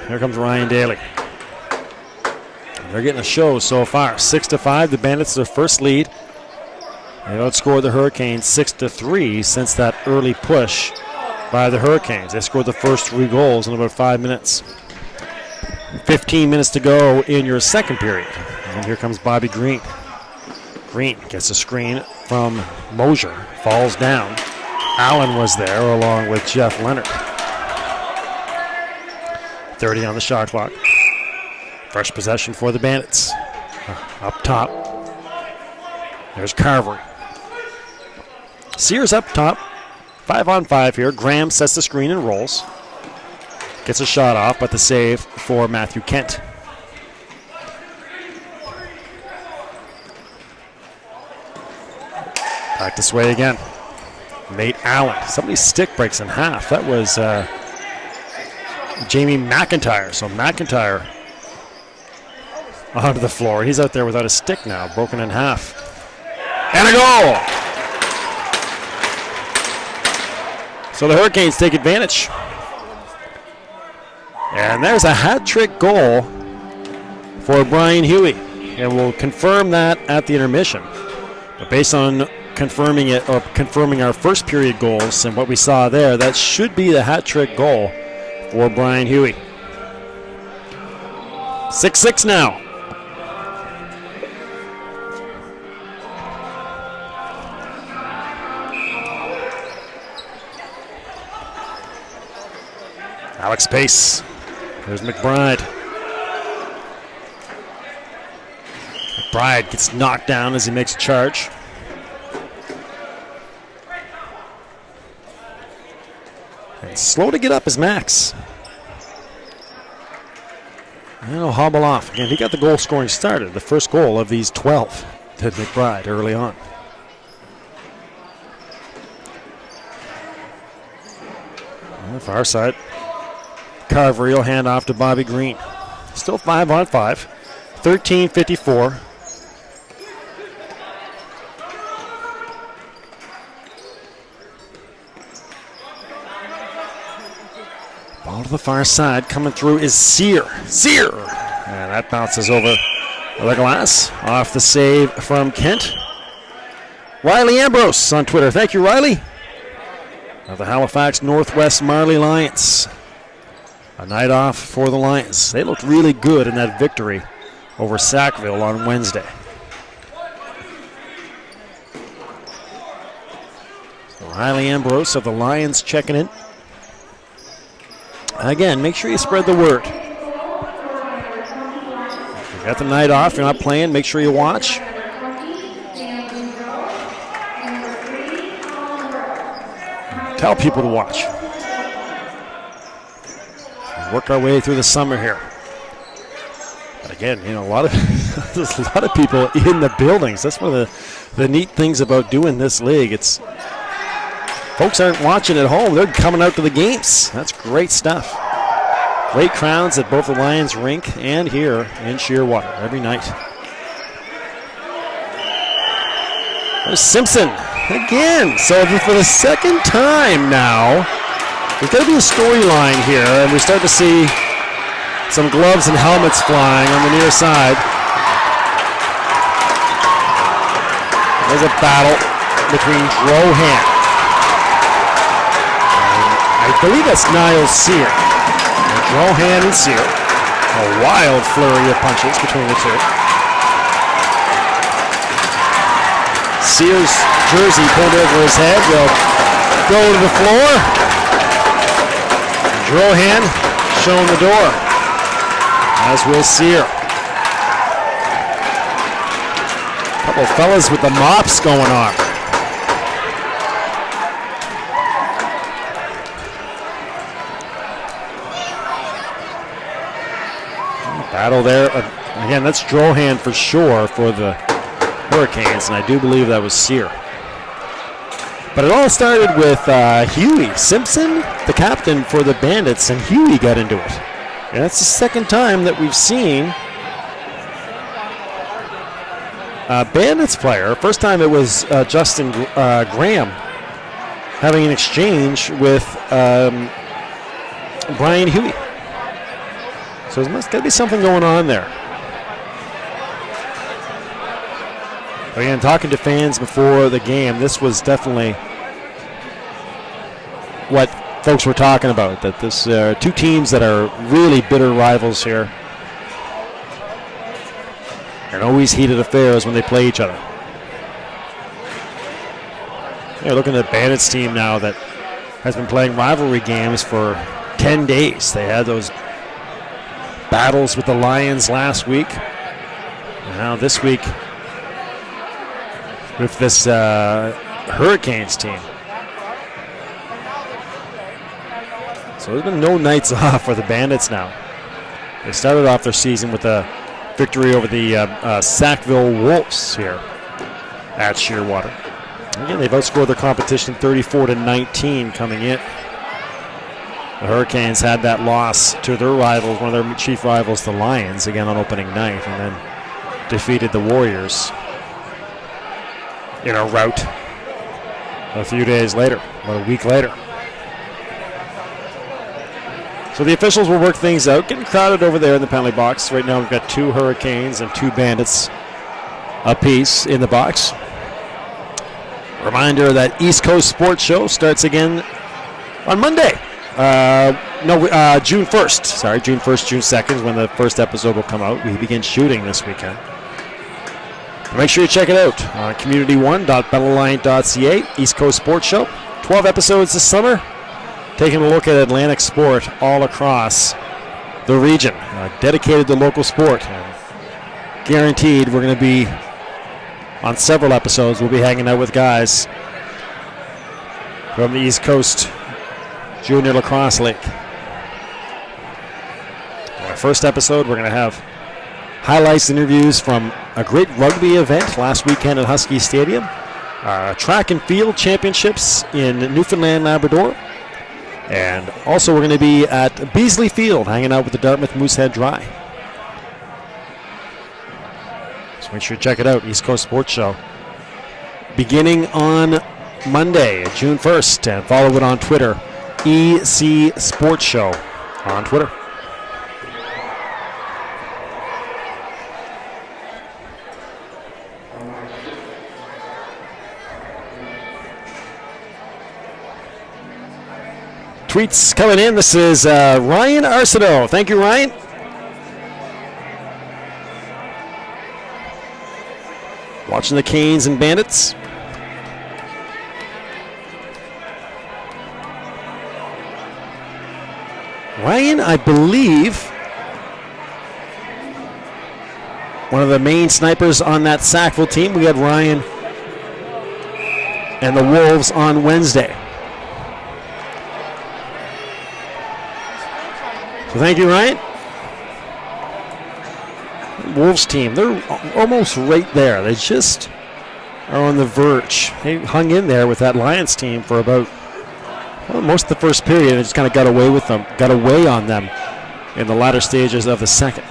Here comes Ryan Daly. They're getting a show so far. 6-5. The Bandits their first lead. They outscored the Hurricanes 6-3 since that early push by the Hurricanes. They scored the first 3 goals in about 5 minutes. 15 minutes to go in your second period. And here comes Bobby Green. Green gets a screen from Mosier. Falls down. Allen was there along with Jeff Leonard. 30 on the shot clock. Fresh possession for the Bandits. Up top. There's Carvery. Sears up top. 5-on-5 here. Graham sets the screen and rolls. Gets a shot off, but the save for Matthew Kent. Back this way again. Nate Allen. Somebody's stick breaks in half. That was Jamie McIntyre. So McIntyre onto the floor. He's out there without a stick now, broken in half. And a goal! So the Hurricanes take advantage. And there's a hat-trick goal for Brian Huey. And we'll confirm that at the intermission. But based on confirming our first period goals and what we saw there, that should be the hat-trick goal for Brian Huey. 6-6 now. Alex Pace. There's McBride. McBride gets knocked down as he makes a charge. And slow to get up is Max. And he'll hobble off. Again, he got the goal scoring started. The first goal of these 12 to McBride early on. On the far side, Carvery will hand off to Bobby Green. Still 5-on-5. 13:54. Ball to the far side. Coming through is Sear. And that bounces over the glass. Off the save from Kent. Riley Ambrose on Twitter. Thank you, Riley. Of the Halifax Northwest Marley Lions. A night off for the Lions. They looked really good in that victory over Sackville on Wednesday. So Riley Ambrose of the Lions checking in. Again, make sure you spread the word. You got the night off, you're not playing, make sure you watch. Tell people to watch. Work our way through the summer here. But again, you know, there's a lot of people in the buildings. That's one of the neat things about doing this league. It's folks aren't watching at home. They're coming out to the games. That's great stuff. Great crowds at both the Lions rink and here in Shearwater every night. There's Simpson again. So for the second time now, there's got to be a storyline here, and we start to see some gloves and helmets flying on the near side. There's a battle between Drohan. I believe that's Niles Sear. Drohan and Sear. A wild flurry of punches between the two. Sear's jersey pulled over his head will go to the floor. Drohan showing the door, as will Sear. A couple of fellas with the mops going on. Battle there. Again, that's Drohan for sure for the Hurricanes, and I do believe that was Sear. But it all started with Huey Simpson, the captain for the Bandits, and Huey got into it. And that's the second time that we've seen a Bandits player. First time it was Justin Graham having an exchange with Brian Huey. So there's got to be something going on there. Again, talking to fans before the game, this was definitely what folks were talking about, that this two teams that are really bitter rivals here, and always heated affairs when they play each other. You're looking at the Bandits team now that has been playing rivalry games for 10 days. They had those battles with the Lions last week. And now this week with this Hurricanes team. So there's been no nights off for the Bandits now. They started off their season with a victory over the Sackville Wolves here at Shearwater. Again, they've outscored their competition 34-19 coming in. The Hurricanes had that loss to their rivals, one of their chief rivals, the Lions, again on opening night, and then defeated the Warriors in a rout a few days later, about a week later. So the officials will work things out, getting crowded over there in the penalty box. Right now we've got 2 Hurricanes and 2 Bandits apiece in the box. Reminder that East Coast Sports Show starts again on Monday. June 1st. Sorry, June 1st, June 2nd is when the first episode will come out. We begin shooting this weekend. Make sure you check it out on community1.bellaliant.ca, East Coast Sports Show. 12 episodes this summer, taking a look at Atlantic sport all across the region, dedicated to local sport. And guaranteed we're going to be, on several episodes, we'll be hanging out with guys from the East Coast Junior Lacrosse League. In our first episode, we're going to have highlights and interviews from a great rugby event last weekend at Husky Stadium, track and field championships in Newfoundland, Labrador, and also we're going to be at Beasley Field hanging out with the Dartmouth Moosehead Dry. So make sure you check it out, East Coast Sports Show, beginning on Monday, June 1st, and follow it on Twitter, EC Sports Show on Twitter. tweets coming in. This is Ryan Arsenault. Thank you, Ryan. Watching the Canes and Bandits. Ryan, I believe, one of the main snipers on that Sackville team. We had Ryan and the Wolves on Wednesday. So thank you, Ryan. Wolves team, they're almost right there. They just are on the verge. They hung in there with that Lions team for about most of the first period, and just kind of got away on them in the latter stages of the second.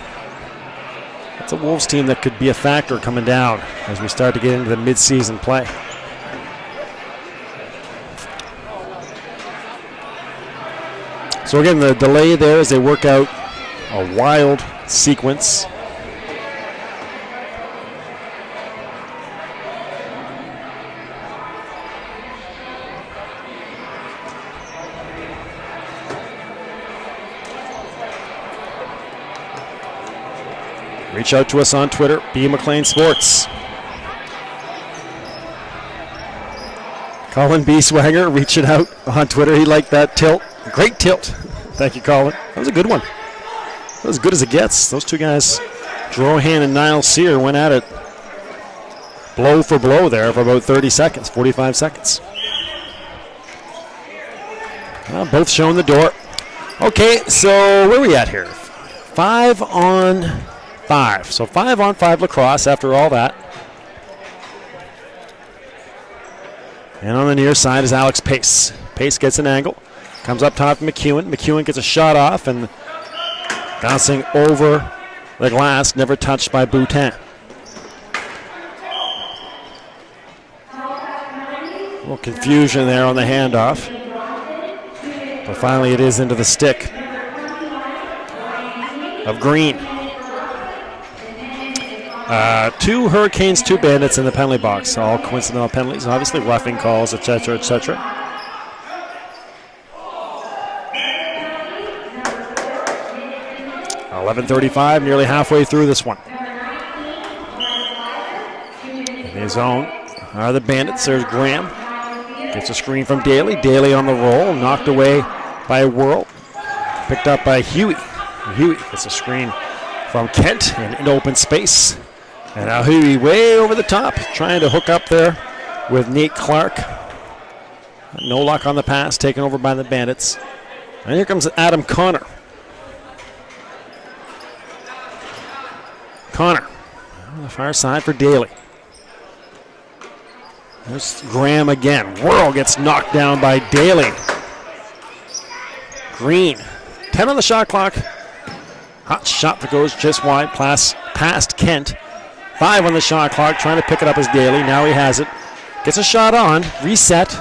It's a Wolves team that could be a factor coming down as we start to get into the mid-season play. So again, the delay there as they work out a wild sequence. Reach out to us on Twitter, B. McLean Sports. Colin B. Swagger reaching out on Twitter. He liked that tilt. Great tilt. Thank you, Colin. That was a good one. That was as good as it gets. Those two guys, Drohan and Niall Sear, went at it blow for blow there for about 30 seconds, 45 seconds. Well, both showing the door. Okay, so where are we at here? 5-on-5. So 5-on-5 lacrosse after all that. And on the near side is Alex Pace. Pace gets an angle. Comes up top to McEwen. McEwen gets a shot off and bouncing over the glass, never touched by Boutin. A little confusion there on the handoff. But finally it is into the stick of Green. 2 Hurricanes, 2 Bandits in the penalty box. All coincidental penalties, obviously roughing calls, etc., etc. .11:35, nearly halfway through this one. In his zone are the Bandits. There's Graham. Gets a screen from Daly. Daly on the roll, knocked away by a whirl. Picked up by Huey. Huey gets a screen from Kent in open space. And now Huey way over the top, trying to hook up there with Nate Clark. No luck on the pass, taken over by the Bandits. And here comes Adam Connor. Connor on the far side for Daly. There's Graham again. Whirl gets knocked down by Daly. Green, 10 on the shot clock. Hot shot that goes just wide, past Kent. 5 on the shot clock, trying to pick it up as Daly. Now he has it. Gets a shot on, reset.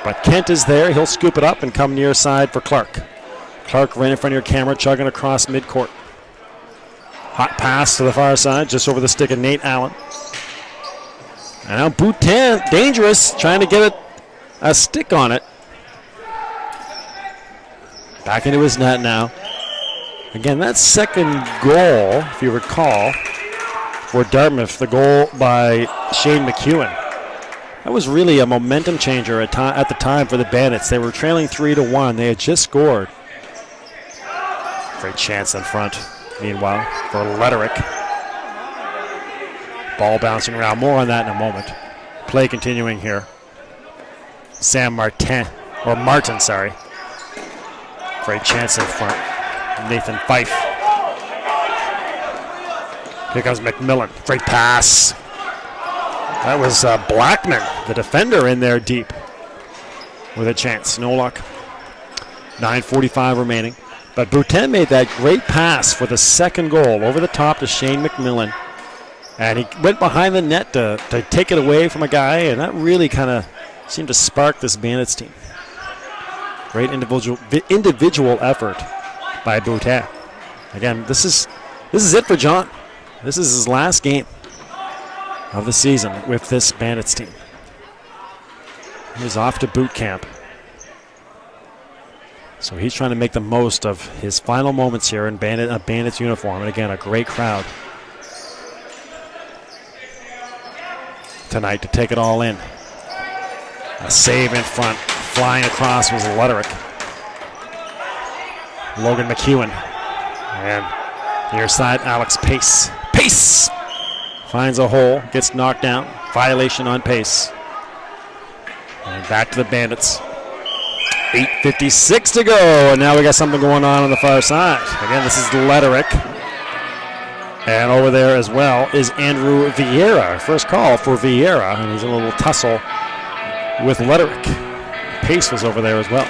But Kent is there. He'll scoop it up and come near side for Clark. Clark right in front of your camera, chugging across midcourt. Hot pass to the far side, just over the stick of Nate Allen. And now Boutin, dangerous, trying to get a stick on it. Back into his net now. Again, that second goal, if you recall, for Dartmouth, the goal by Shane McEwen. That was really a momentum changer at the time for the Bandits. They were trailing 3-1. They had just scored. Great chance in front, meanwhile, for Lederick. Ball bouncing around. More on that in a moment. Play continuing here. Martin, sorry. Great chance in front. Nathan Fife. Here comes McMillan. Great pass. That was Blackman, the defender, in there deep with a chance. No luck. 9:45 remaining. But Boutin made that great pass for the second goal over the top to Shane McMillan. And he went behind the net to take it away from a guy, and that really kind of seemed to spark this Bandits team. Great individual effort by Boutin. Again, this is it for John. This is his last game of the season with this Bandits team. He's off to boot camp. So he's trying to make the most of his final moments here in a Bandits uniform. And again, a great crowd tonight to take it all in. A save in front. Flying across was Letterick. Logan McEwen. And near side, Alex Pace. Pace! Finds a hole, gets knocked down. Violation on Pace. And back to the Bandits. 8:56 to go, and now we got something going on the far side. Again, this is Letterick. And over there as well is Andrew Vieira. First call for Vieira, and he's in a little tussle with Letterick. Pace was over there as well.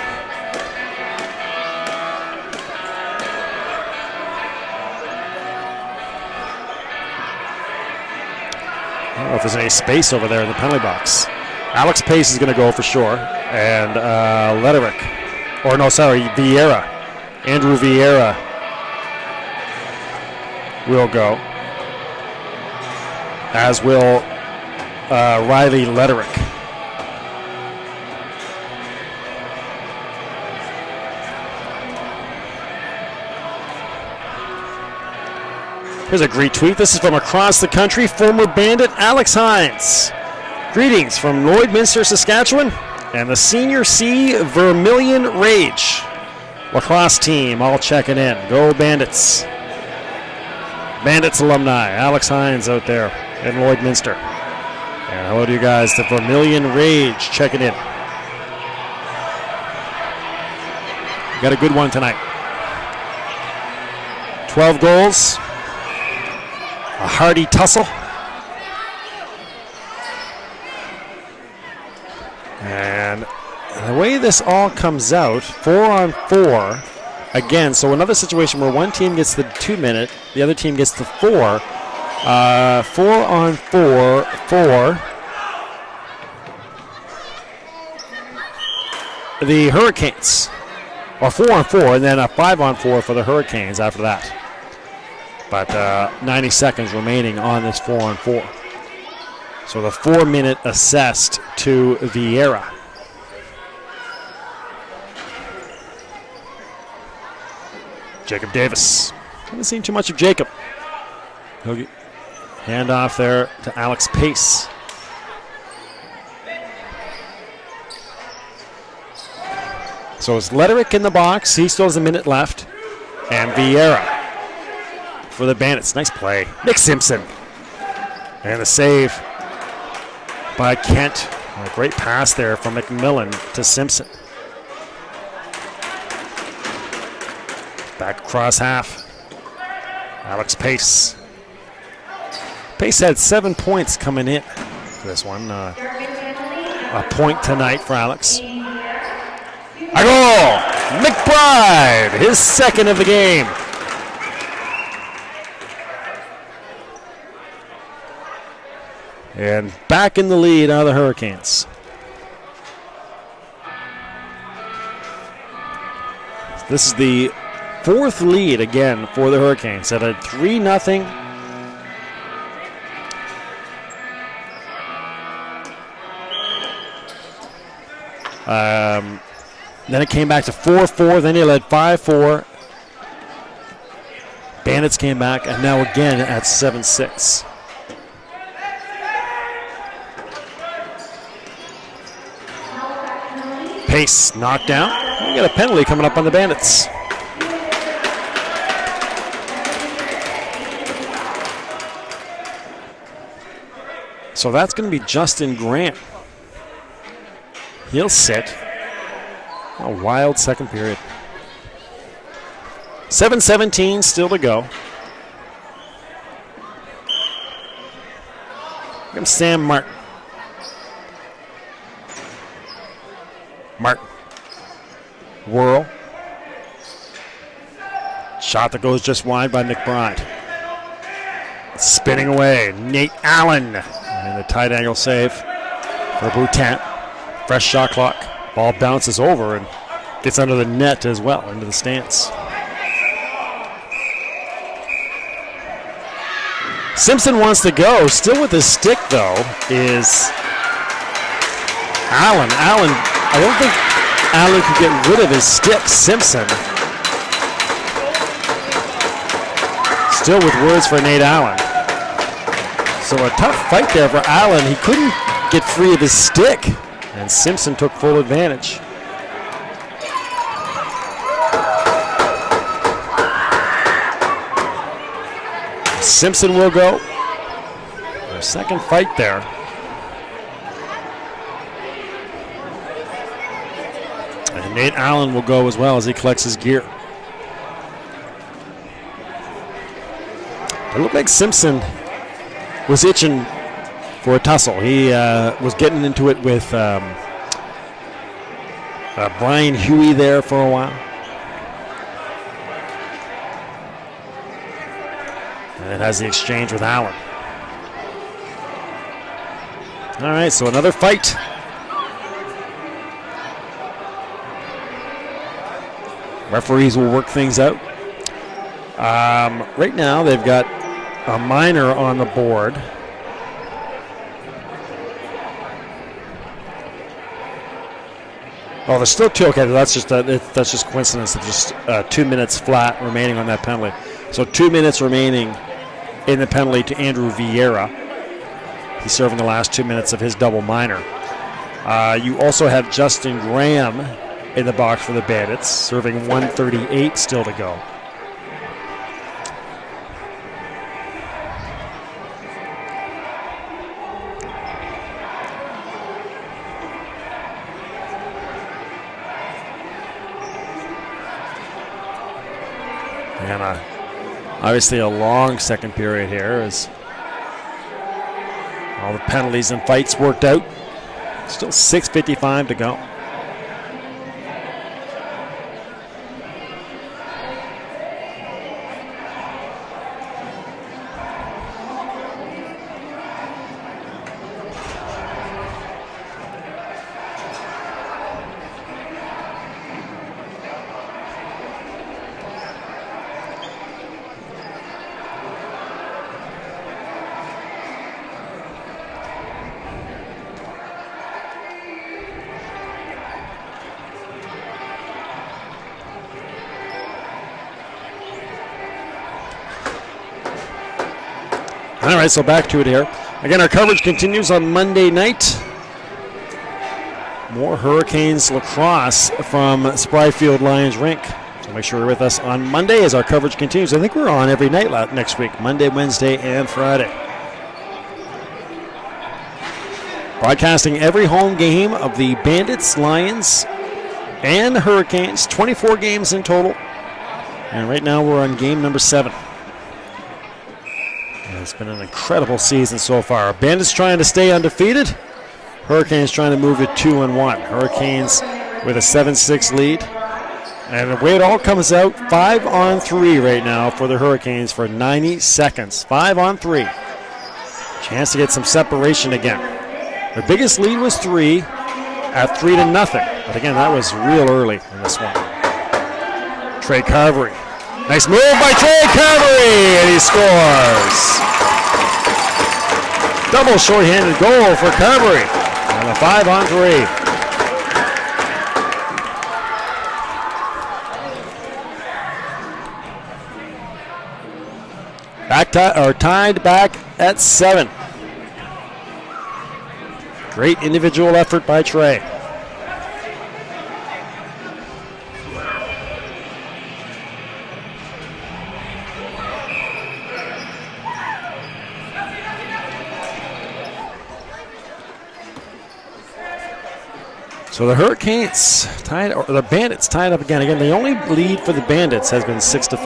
I don't know if there's any space over there in the penalty box. Alex Pace is going to go for sure. And Letterick. Or no, sorry, Vieira. Andrew Vieira will go. As will Riley Letterick. Here's a great tweet. This is from across the country. Former Bandit Alex Hines. Greetings from Lloydminster, Saskatchewan, and the Senior C Vermilion Rage lacrosse team all checking in. Go Bandits. Bandits alumni. Alex Hines out there in Lloydminster. And hello to you guys, the Vermilion Rage checking in. Got a good one tonight. 12 goals. A hearty tussle. And the way this all comes out, 4-on-4 again. So another situation where one team gets the 2 minute, the other team gets the 4. 4-on-4 for the Hurricanes. Or 4-on-4, and then a 5-on-4 for the Hurricanes after that. But 90 seconds remaining on this 4-on-4. So the 4-minute assessed to Vieira. Jacob Davis. Haven't seen too much of Jacob. He'll get hand off there to Alex Pace. So it's Letterick in the box. He still has a minute left. And Vieira for the Bandits. Nice play. Nick Simpson. And the save by Kent. A great pass there from McMillan to Simpson. Back across half. Alex Pace. Pace had 7 points coming in for this one. A point tonight for Alex. A goal! McBride, his second of the game. And back in the lead are the Hurricanes. This is the fourth lead again for the Hurricanes at a 3-0. Then it came back to 4-4. Then they led 5-4. Bandits came back, and now again at 7-6. Pace knocked down. We got a penalty coming up on the Bandits. So that's going to be Justin Grant. He'll sit. A wild second period. 7:17 still to go. Here's Sam Martin. Martin. Whirl. Shot that goes just wide by McBride. Spinning away. Nate Allen. And the tight angle save for Boutin. Fresh shot clock. Ball bounces over and gets under the net as well, into the stands. Simpson wants to go. Still with his stick, though, is Allen. I don't think Allen could get rid of his stick. Simpson still with words for Nate Allen. So a tough fight there for Allen. He couldn't get free of his stick, and Simpson took full advantage. Simpson will go. Our second fight there. And Nate Allen will go as well as he collects his gear. It looked like Simpson was itching for a tussle. He was getting into it with Brian Huey there for a while. And it has the exchange with Allen. All right, so another fight. Referees will work things out. Right now, they've got a minor on the board. Oh, there's still two. Okay, that's just coincidence. There's just 2 minutes flat remaining on that penalty. So 2 minutes remaining in the penalty to Andrew Vieira. He's serving the last 2 minutes of his double minor. You also have Justin Graham in the box for the Bandits, serving 1:38 still to go. And obviously a long second period here as all the penalties and fights worked out. Still 6:55 to go. All right, so back to it here. Again, our coverage continues on Monday night. More Hurricanes lacrosse from Spryfield Lions Rink. So make sure you're with us on Monday as our coverage continues. I think we're on every night next week, Monday, Wednesday, and Friday. Broadcasting every home game of the Bandits, Lions, and Hurricanes. 24 games in total. And right now we're on game number 7. It's been an incredible season so far. Bandits trying to stay undefeated. Hurricanes trying to move to 2-1. Hurricanes with a 7-6 lead. And the way it all comes out, 5-on-3 right now for the Hurricanes for 90 seconds. 5-on-3. Chance to get some separation again. Their biggest lead was 3 at 3-0. But again, that was real early in this one. Trey Carvery. Nice move by Trey Carvery, and he scores. Double short-handed goal for Carvery on a 5-on-3. Tied back at 7. Great individual effort by Trey. So the Hurricanes tied, or the Bandits tied up again. Again, the only lead for the Bandits has been 6-5.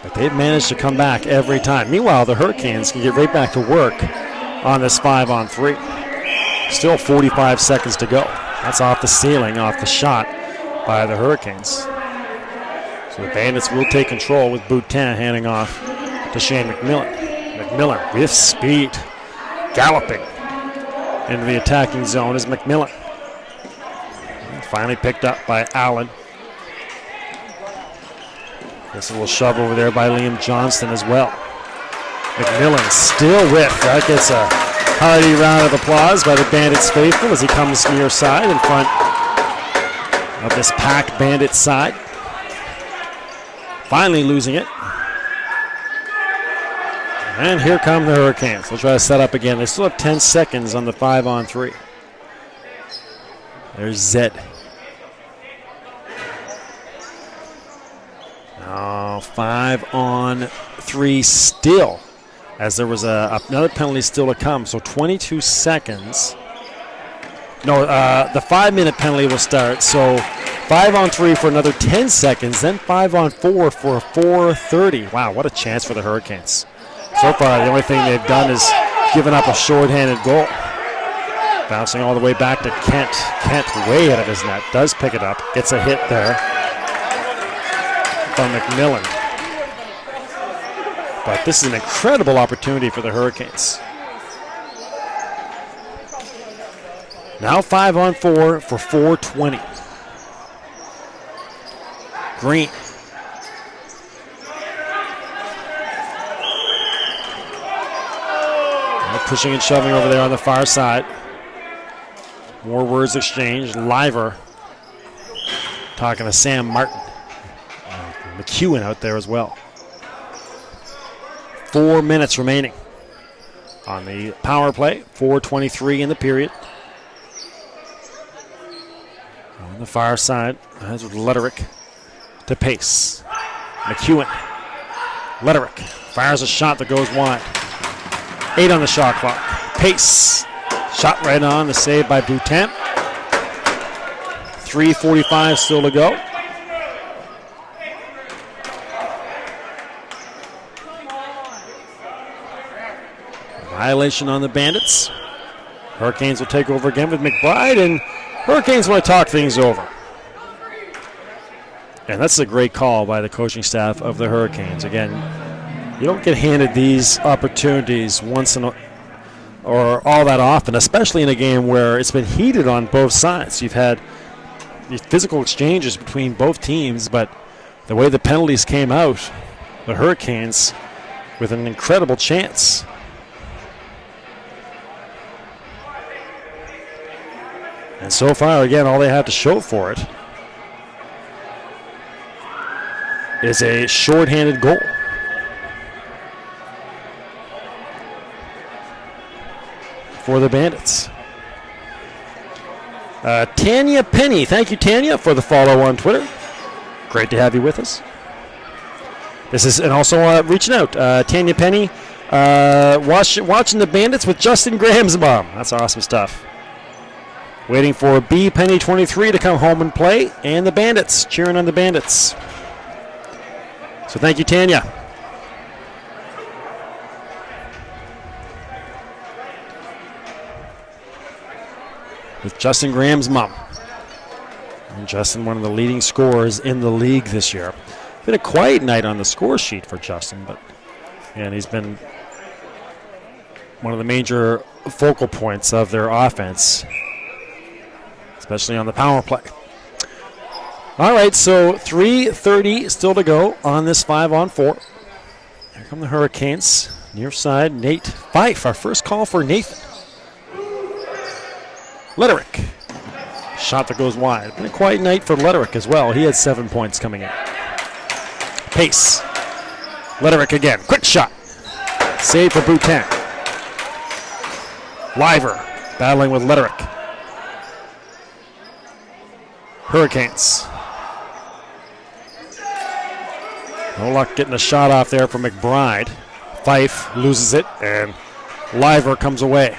But they've managed to come back every time. Meanwhile, the Hurricanes can get right back to work on this 5-on-3. Still 45 seconds to go. That's off the ceiling, off the shot by the Hurricanes. So the Bandits will take control with Boutin handing off to Shane McMillan. McMillan with speed, galloping into the attacking zone is McMillan. Finally picked up by Allen. This little shove over there by Liam Johnston as well. McMillan still with. That gets a Hearty round of applause by the Bandits faithful as he comes near side in front of this packed Bandits side. Finally losing it. And here come the Hurricanes. They'll try to set up again. They still have 10 seconds on the 5-on-3. There's Zed. Now 5-on-3 still, as there was another penalty still to come. So 22 seconds. No, the 5-minute penalty will start. So 5-on-3 for another 10 seconds, then 5-on-4 for a 4:30. Wow, what a chance for the Hurricanes. So far, the only thing they've done is given up a shorthanded goal. Bouncing all the way back to Kent. Kent way out of his net. Does pick it up. Gets a hit there from McMillan. But this is an incredible opportunity for the Hurricanes. Now 5-on-4 for 4:20. Green. Pushing and shoving over there on the far side. More words exchanged. Liver talking to Sam Martin. McEwen out there as well. 4 minutes remaining on the power play. 4:23 in the period. On the far side, as with Lederich to Pace. McEwen. Lederich fires a shot that goes wide. 8 on the shot clock. Pace. Shot right on. The save by Boutin. 3:45 still to go. Violation on the Bandits. Hurricanes will take over again with McBride, and Hurricanes want to talk things over. And that's a great call by the coaching staff of the Hurricanes. Again, you don't get handed these opportunities once in or all that often, especially in a game where it's been heated on both sides. You've had these physical exchanges between both teams, but the way the penalties came out, the Hurricanes with an incredible chance. And so far, again, all they have to show for it is a shorthanded goal. For the Bandits. Tanya Penny. Thank you, Tanya, for the follow on Twitter. Great to have you with us. This is, and also reaching out. Tanya Penny, watching the Bandits with Justin Graham's mom. That's awesome stuff. Waiting for B Penny 23 to come home and play, and the Bandits, cheering on the Bandits. So thank you, Tanya. With Justin Graham's mom. And Justin, one of the leading scorers in the league this year. Been a quiet night on the score sheet for Justin, but and he's been one of the major focal points of their offense, especially on the power play. All right, so 3:30 still to go on this 5-on-4. Here come the Hurricanes. Near side, Nate Fife, our first call for Nathan. Lederich. Shot that goes wide. Been a quiet night for Lederich as well. He had 7 points coming in. Pace. Lederich again. Quick shot. Save for Boutin. Liver battling with Lederich. Hurricanes. No luck getting a shot off there for McBride. Fife loses it, and Liver comes away.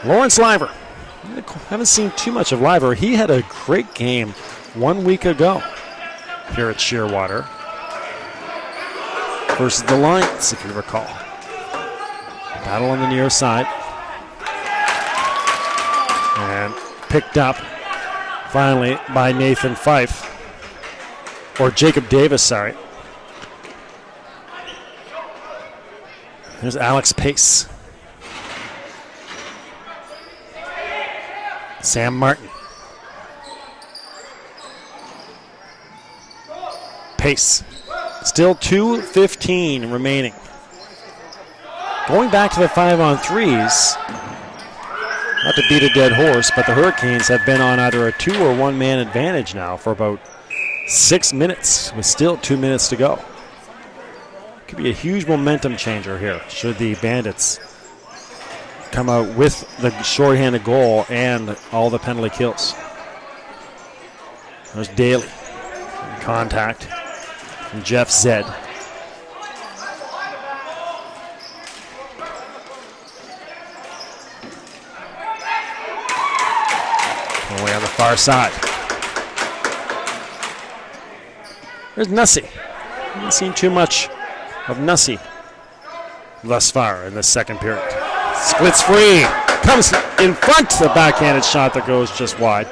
Lawrence Liver. Haven't seen too much of Liver. He had a great game 1 week ago here at Shearwater versus the Lions, if you recall. Battle on the near side. And picked up finally by Nathan Fife. Or Jacob Davis, sorry. There's Alex Pace. Sam Martin. Pace. Still 2:15 remaining. Going back to the 5-on-3s, not to beat a dead horse, but the Hurricanes have been on either a 2 or 1 man advantage now for about 6 minutes, with still 2 minutes to go. Could be a huge momentum changer here should the Bandits come out with the shorthanded goal and all the penalty kills. There's Daly in contact from Jeff Zed. Away on the far side. There's Nussey. Haven't seen too much of Nussey thus far in the second period. Splits free. Comes in front. The backhanded shot that goes just wide.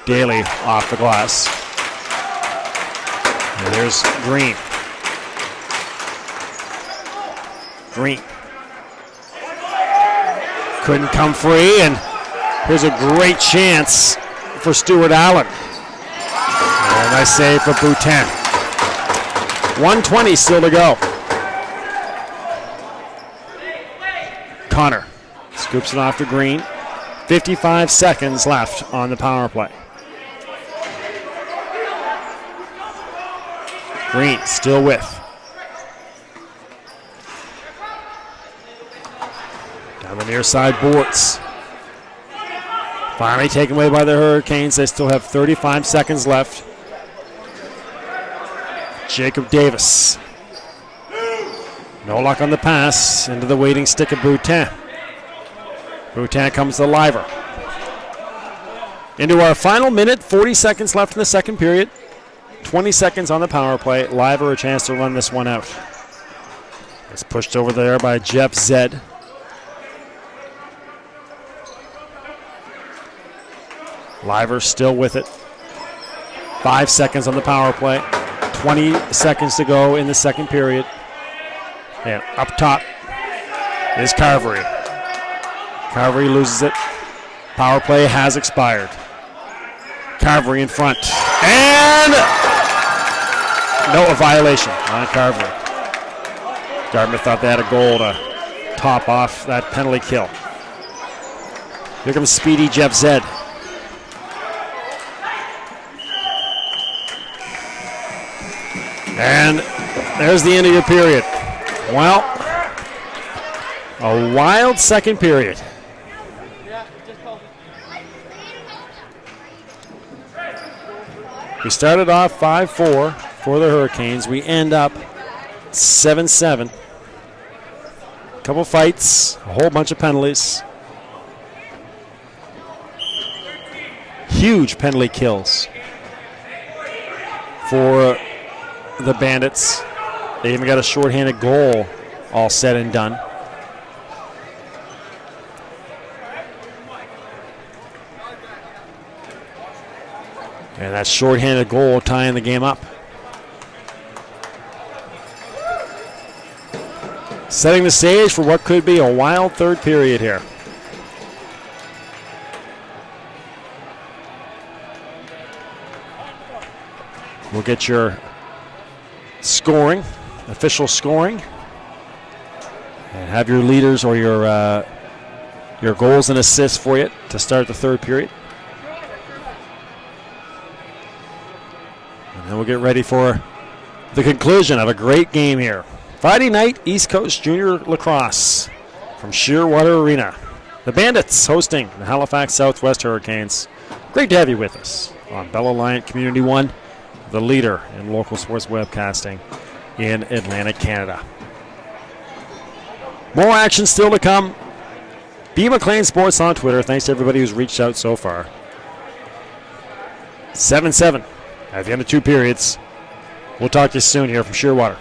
Daly off the glass. And there's Green. Green. Couldn't come free, and here's a great chance for Stuart Allen. And nice save for Boutin. 1:20 still to go. Connor scoops it off to Green. 55 seconds left on the power play. Green still with. Down the near side boards. Finally taken away by the Hurricanes. They still have 35 seconds left. Jacob Davis. No luck on the pass. Into the waiting stick of Boutin. Boutin comes to Liver. Into our final minute, 40 seconds left in the second period. 20 seconds on the power play. Liver a chance to run this one out. It's pushed over there by Jeff Zed. Liver still with it. 5 seconds on the power play. 20 seconds to go in the second period. And up top is Carvery. Carvery loses it. Power play has expired. Carvery in front. And no, a violation on Carvery. Dartmouth thought they had a goal to top off that penalty kill. Here comes speedy Jeff Zed. And there's the end of your period. Well, a wild second period. We started off 5-4 for the Hurricanes. We end up 7-7. A couple fights, a whole bunch of penalties. Huge penalty kills for the Bandits. They even got a shorthanded goal all said and done. And that shorthanded goal tying the game up. Setting the stage for what could be a wild third period here. We'll get your scoring, official scoring, and have your leaders or your goals and assists for you to start the third period. And then we'll get ready for the conclusion of a great game here. Friday night, East Coast Junior Lacrosse from Shearwater Arena. The Bandits hosting the Halifax Southwest Hurricanes. Great to have you with us on Bell Aliant Community 1, the leader in local sports webcasting in Atlantic Canada. More action still to come. B. McLean Sports on Twitter. Thanks to everybody who's reached out so far. 7-7 at the end of two periods. We'll talk to you soon here from Shearwater.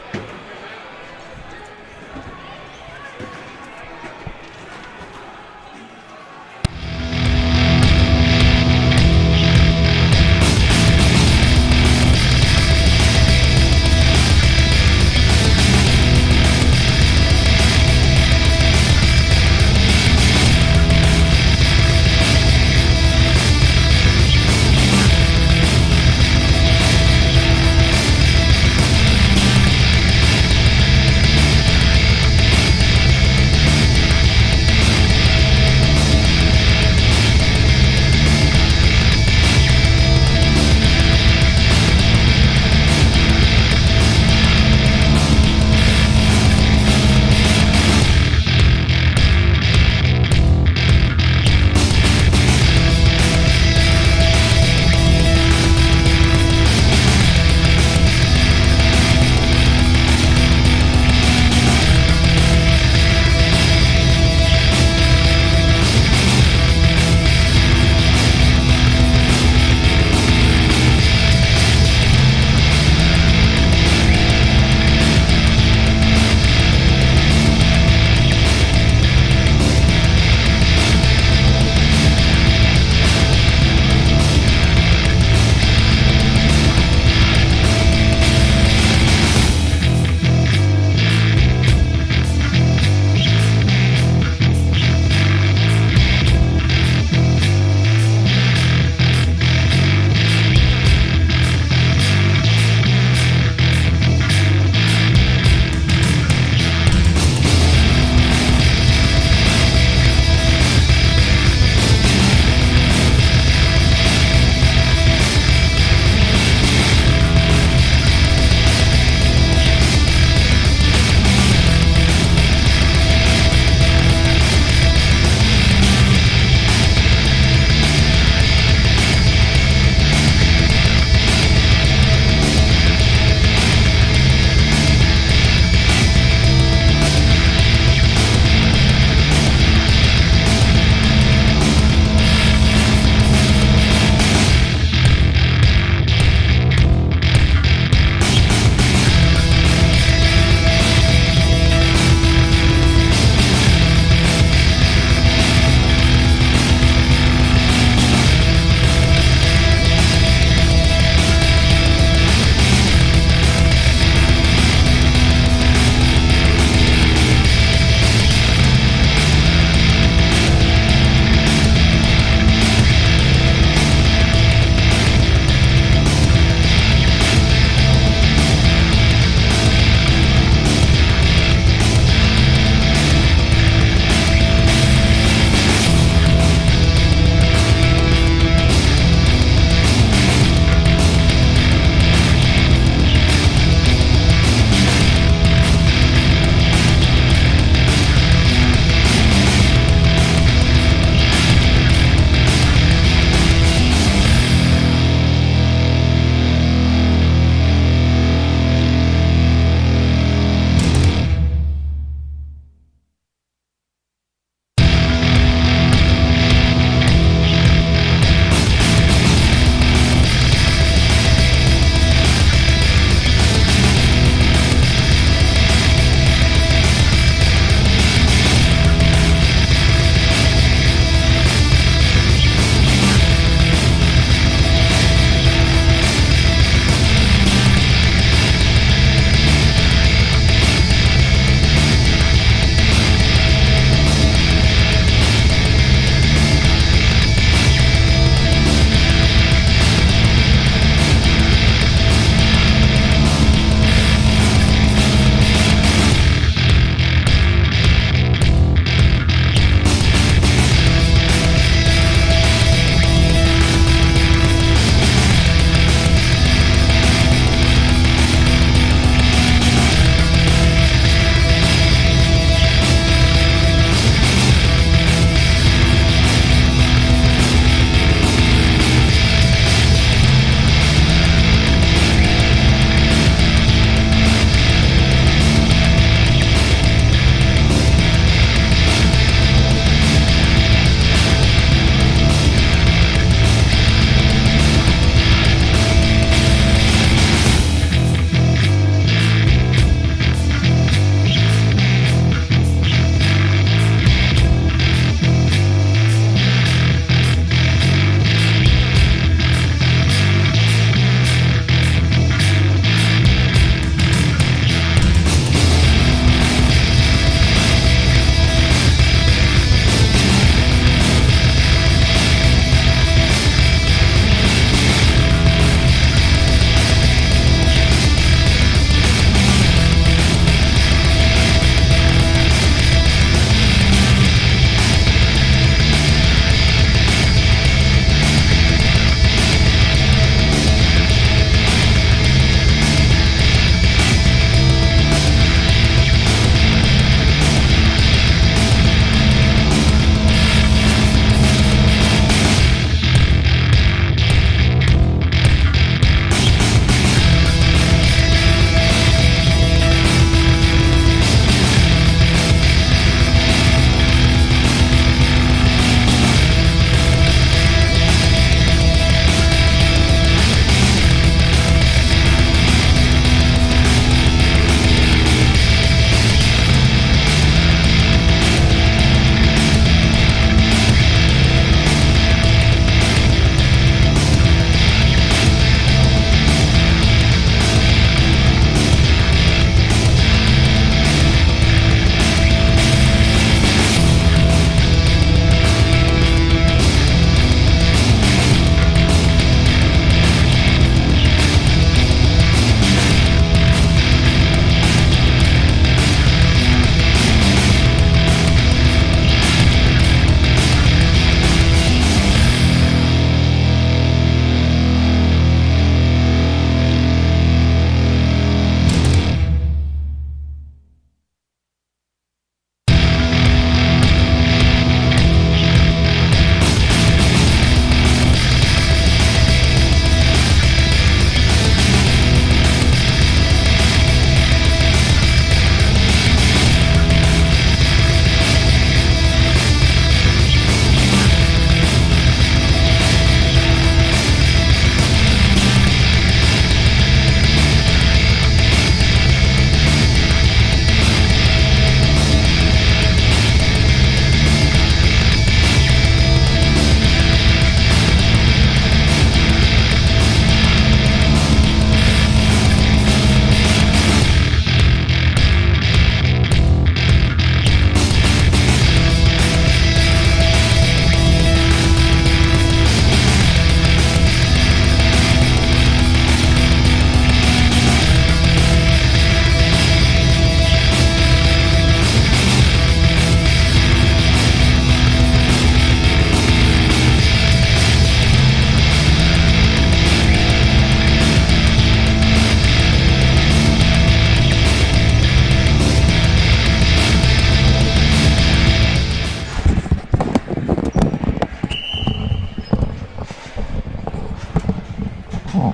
All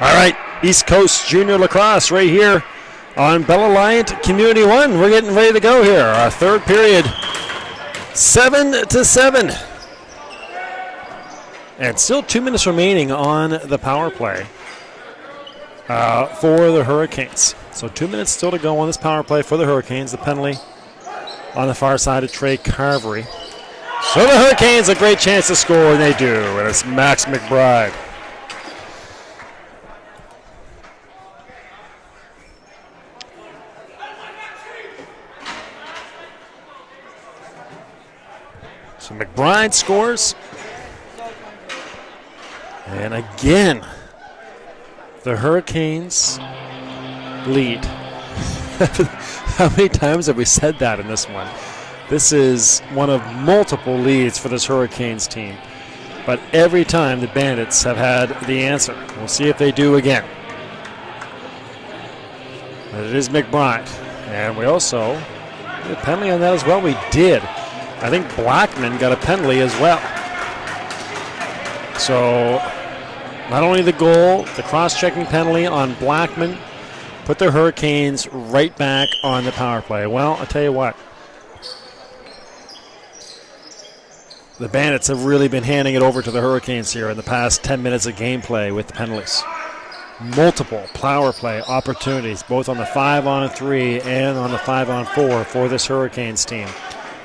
right, East Coast Junior Lacrosse right here on Bell Aliant Community 1. We're getting ready to go here. Our third period, 7-7. And still 2 minutes remaining on the power play for the Hurricanes. So 2 minutes still to go on this power play for the Hurricanes. The penalty on the far side of Trey Carvery. So the Hurricanes a great chance to score, and they do. And it's Max McBride. So McBride scores. And again, the Hurricanes lead. How many times have we said that in this one? This is one of multiple leads for this Hurricanes team. But every time the Bandits have had the answer. We'll see if they do again. But it is McBride. And we also had a penalty on that as well. We did. I think Blackman got a penalty as well. So not only the goal, the cross-checking penalty on Blackman put the Hurricanes right back on the power play. Well, I'll tell you what. The Bandits have really been handing it over to the Hurricanes here in the past 10 minutes of gameplay with the penalties. Multiple power play opportunities, both on the 5-on-3 and on the 5-on-4 for this Hurricanes team.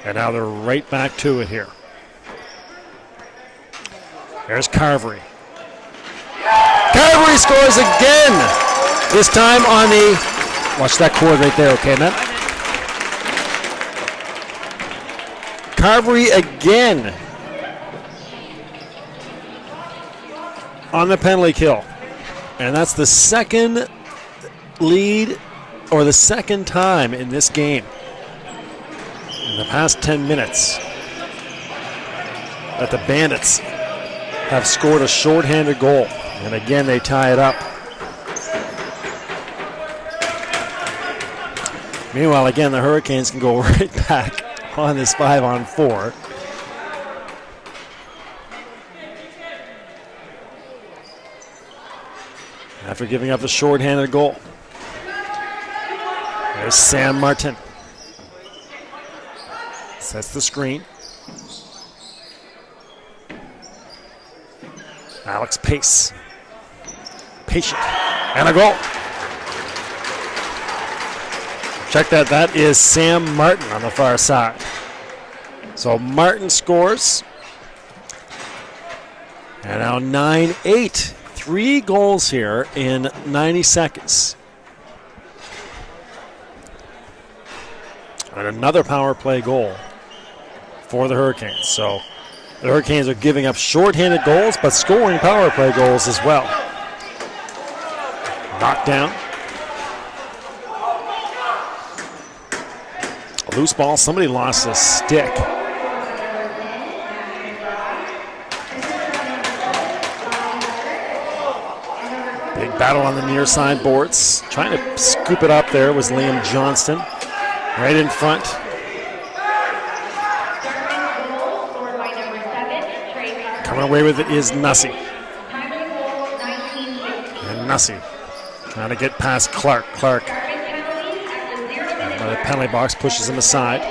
And now they're right back to it here. There's Carvery. Carvery scores again. This time on the, watch that cord right there, okay, Matt? Carvery again on the penalty kill. And that's the second lead, or the second time in this game in the past 10 minutes that the Bandits have scored a shorthanded goal. And again, they tie it up. Meanwhile, again, the Hurricanes can go right back on this 5-on-4. After giving up the shorthanded goal. There's Sam Martin. Sets the screen. Alex Pace. Patient. And a goal. Check that. That is Sam Martin on the far side. So Martin scores. And now 9-8. 3 goals here in 90 seconds. And another power play goal for the Hurricanes. So the Hurricanes are giving up shorthanded goals, but scoring power play goals as well. Knocked down. A loose ball. Somebody lost a stick. Big battle on the near side boards. Trying to scoop it up there was Liam Johnston. Right in front. Coming away with it is Nussey. And Nussey trying to get past Clark. Clark, the penalty box, pushes him aside.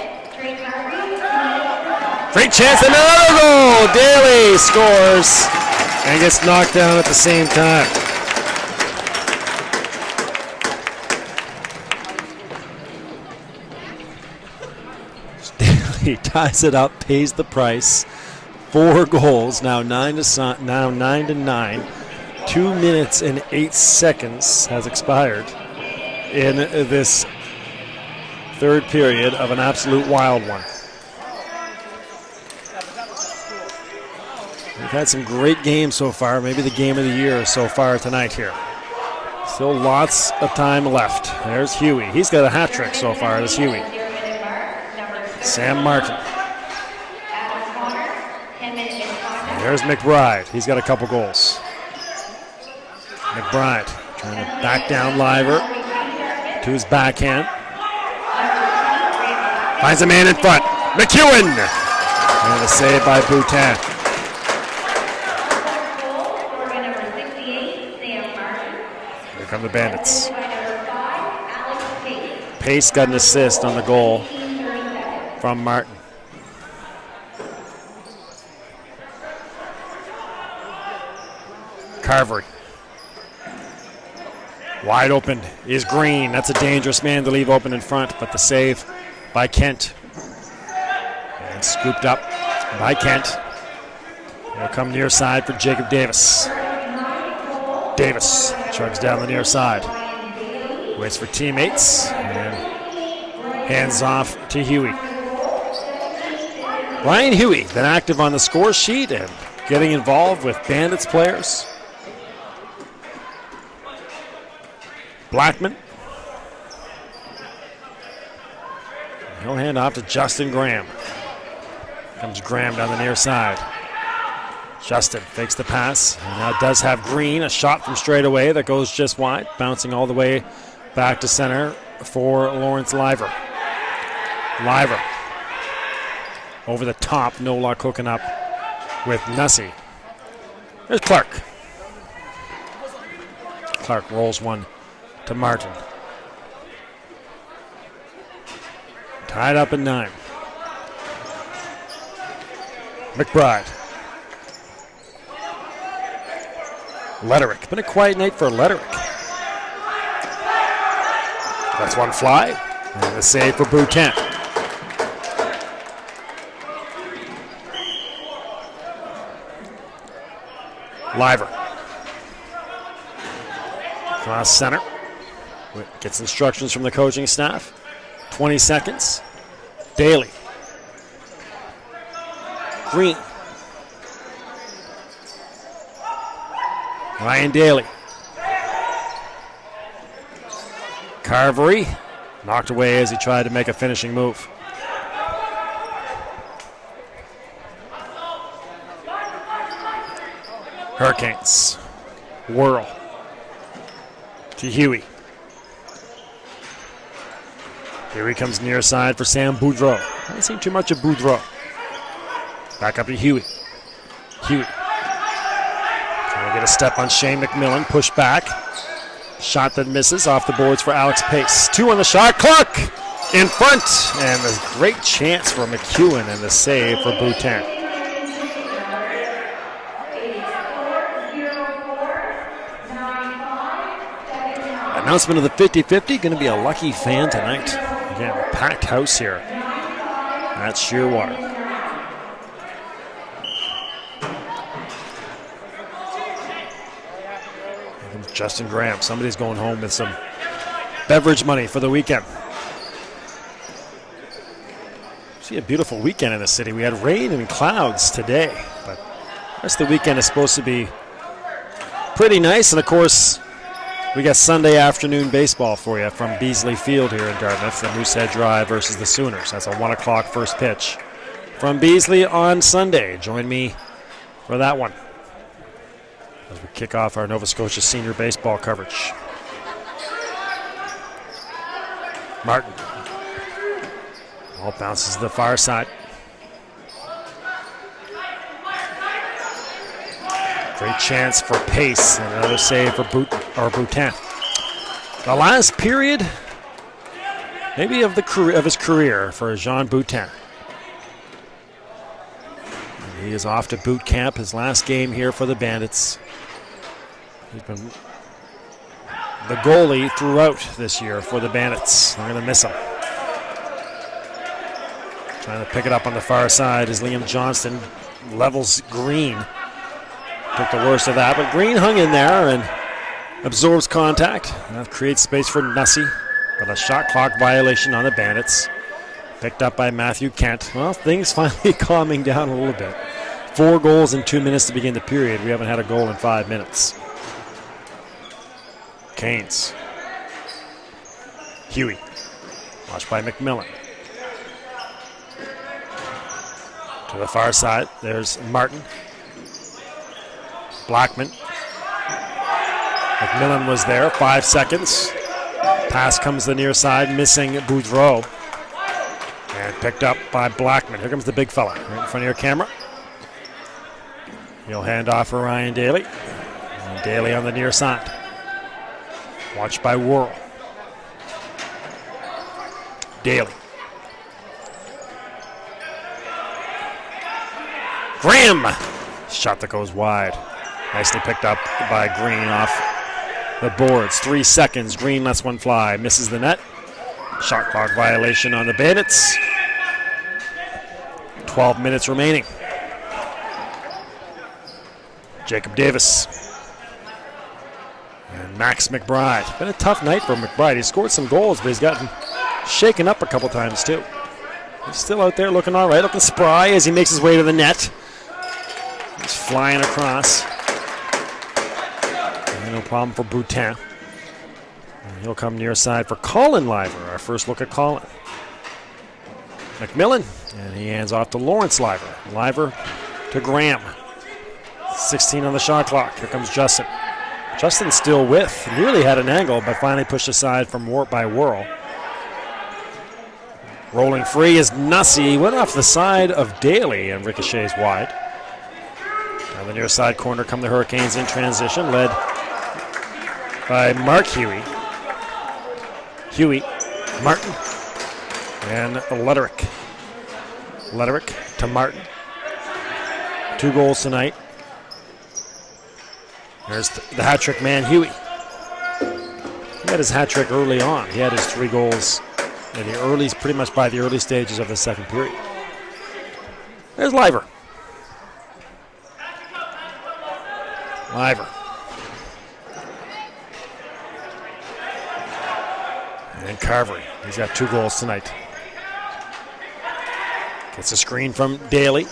Great chance, another goal! Daly scores and gets knocked down at the same time. Daly ties it up, pays the price. 4 goals, now 9-9. 2 minutes and 8 seconds has expired in this third period of an absolute wild one. We've had some great games so far, maybe the game of the year so far tonight here. Still lots of time left. There's Huey. He's got a hat trick so far. There's Huey. Sam Martin. There's McBride. He's got a couple goals. McBride trying to back down Liver to his backhand. Finds a man in front. McEwen And the save by Boutin. Here come the Bandits. Pace got an assist on the goal from Martin. Carvery. Wide open is Green. That's a dangerous man to leave open in front, but the save by Kent. And scooped up by Kent. He'll come near side for Jacob Davis. Davis chugs down the near side. Waits for teammates and hands off to Huey. Ryan Huey, been active on the score sheet and getting involved with Bandits players. Blackman. He'll hand off to Justin Graham. Comes Graham down the near side. Justin fakes the pass. And now does have Green, a shot from straight away that goes just wide, bouncing all the way back to center for Lawrence Liver. Liver. Over the top, no luck hooking up with Nussey. There's Clark. Clark rolls one to Martin. Tied up at 9. McBride. Letterick. Been a quiet night for Letterick. That's one fly. And the save for Boutin. Liver. Cross center. Gets instructions from the coaching staff. 20 seconds. Daly. Green. Ryan Daly. Carvery. Knocked away as he tried to make a finishing move. Hurricanes. Whirl. To Huey. Here he comes near side for Sam Boudreau. Haven't seen too much of Boudreau. Back up to Huey. Huey. Trying to get a step on Shane McMillan. Push back. Shot that misses off the boards for Alex Pace. 2 on the shot. Clark in front. And a great chance for McEwen and the save for Boutin. Announcement of the 50-50. Going to be a lucky fan tonight. Again, packed house here at Shearwater. Justin Graham. Somebody's going home with some beverage money for the weekend. See a beautiful weekend in the city. We had rain and clouds today, but the rest of the weekend is supposed to be pretty nice. And of course, we got Sunday afternoon baseball for you from Beasley Field here in Dartmouth. The Moosehead Drive versus the Sooners. That's a 1 o'clock first pitch from Beasley on Sunday. Join me for that one as we kick off our Nova Scotia senior baseball coverage. Martin. Ball bounces to the far side. Great chance for Pace and another save for Boutin. The last period, maybe of his career for Jean Boutin. And he is off to boot camp, his last game here for the Bandits. He's been the goalie throughout this year for the Bandits. They're going to miss him. Trying to pick it up on the far side as Liam Johnston levels Green. Took the worst of that, but Green hung in there and absorbs contact. And that creates space for Nussey, but a shot clock violation on the Bandits. Picked up by Matthew Kent. Well, things finally calming down a little bit. 4 goals in 2 minutes to begin the period. We haven't had a goal in 5 minutes. Canes. Huey. Watched by McMillan. To the far side, there's Martin. Blackman. McMillan was there, 5 seconds. Pass comes the near side, missing Boudreau. And picked up by Blackman. Here comes the big fella right in front of your camera. He'll hand off for Ryan Daly. And Daly on the near side. Watched by Worrell. Daly. Graham! Shot that goes wide. Nicely picked up by Green off the boards. 3 seconds. Green lets one fly. Misses the net. Shot clock violation on the Bandits. 12 minutes remaining. Jacob Davis. And Max McBride. Been a tough night for McBride. He scored some goals, but he's gotten shaken up a couple times too. He's still out there looking all right, looking spry as he makes his way to the net. He's flying across. And no problem for Boutin. And he'll come near side for Colin Liver. Our first look at Colin. McMillan, and he hands off to Lawrence Liver. Liver to Graham. 16 on the shot clock. Here comes Justin. Justin still with. Nearly had an angle, but finally pushed aside by Worrell. Rolling free is Nussey. Went off the side of Daly and ricochets wide. Down the near side corner come the Hurricanes in transition, led by Mark Huey. Huey, Martin, and Lederich. Lederich to Martin. 2 goals tonight. There's the hat-trick man, Huey. He had his hat-trick early on. He had his 3 goals in the early, pretty much by the early stages of the second period. There's Liver. Liver. And Carvery. He's got 2 goals tonight. Gets a screen from Daly.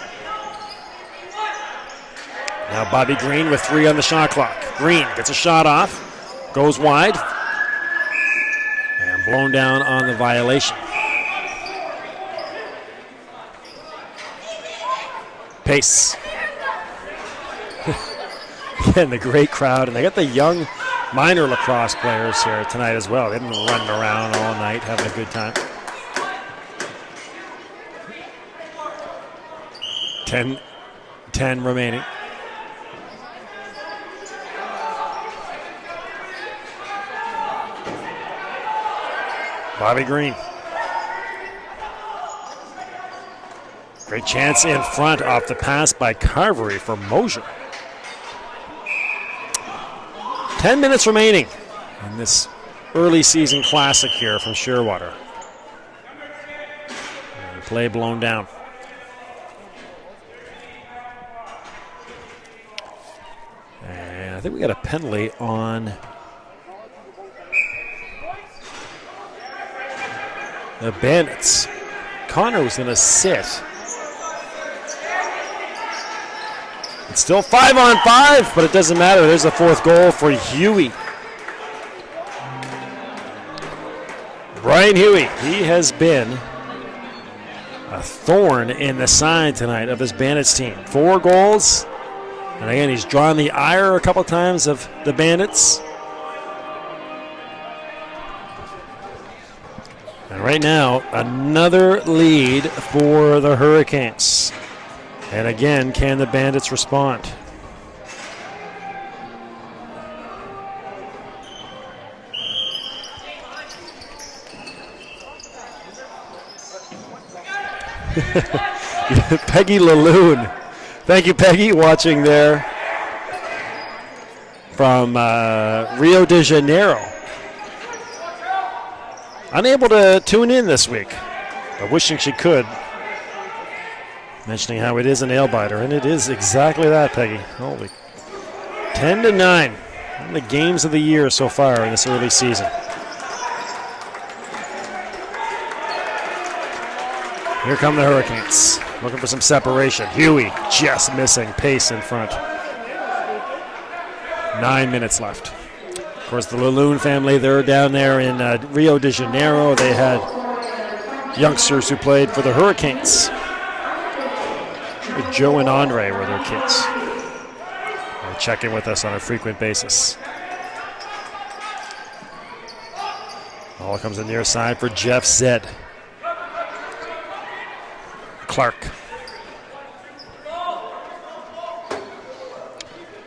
Now Bobby Green with 3 on the shot clock. Green gets a shot off. Goes wide. And blown down on the violation. Pace. Again, the great crowd. And they got the young minor lacrosse players here tonight as well. They've been running around all night, having a good time. 10 remaining. Bobby Green. Great chance in front off the pass by Carvery for Mosier. 10 minutes remaining in this early season classic here from Shearwater. And play blown down. And I think we got a penalty on the Bandits. Connor was going to sit. It's still 5-on-5, but it doesn't matter. There's a 4th goal for Huey. Brian Huey, he has been a thorn in the side tonight of this Bandits team. 4 goals. And again, he's drawn the ire a couple times of the Bandits. And right now, another lead for the Hurricanes. And again, can the Bandits respond? Peggy Laloon. Thank you, Peggy, watching there from Rio de Janeiro. Unable to tune in this week, but wishing she could. Mentioning how it is a nail biter, and it is exactly that, Peggy. Holy. 10-9. One of the games of the year so far in this early season. Here come the Hurricanes, looking for some separation. Huey just missing pace in front. 9 minutes left. Of course, the Laloon family, they're down there in Rio de Janeiro. They had youngsters who played for the Hurricanes. Joe and Andre were their kids. They check in with us on a frequent basis. Ball comes in near side for Jeff Zed. Clark.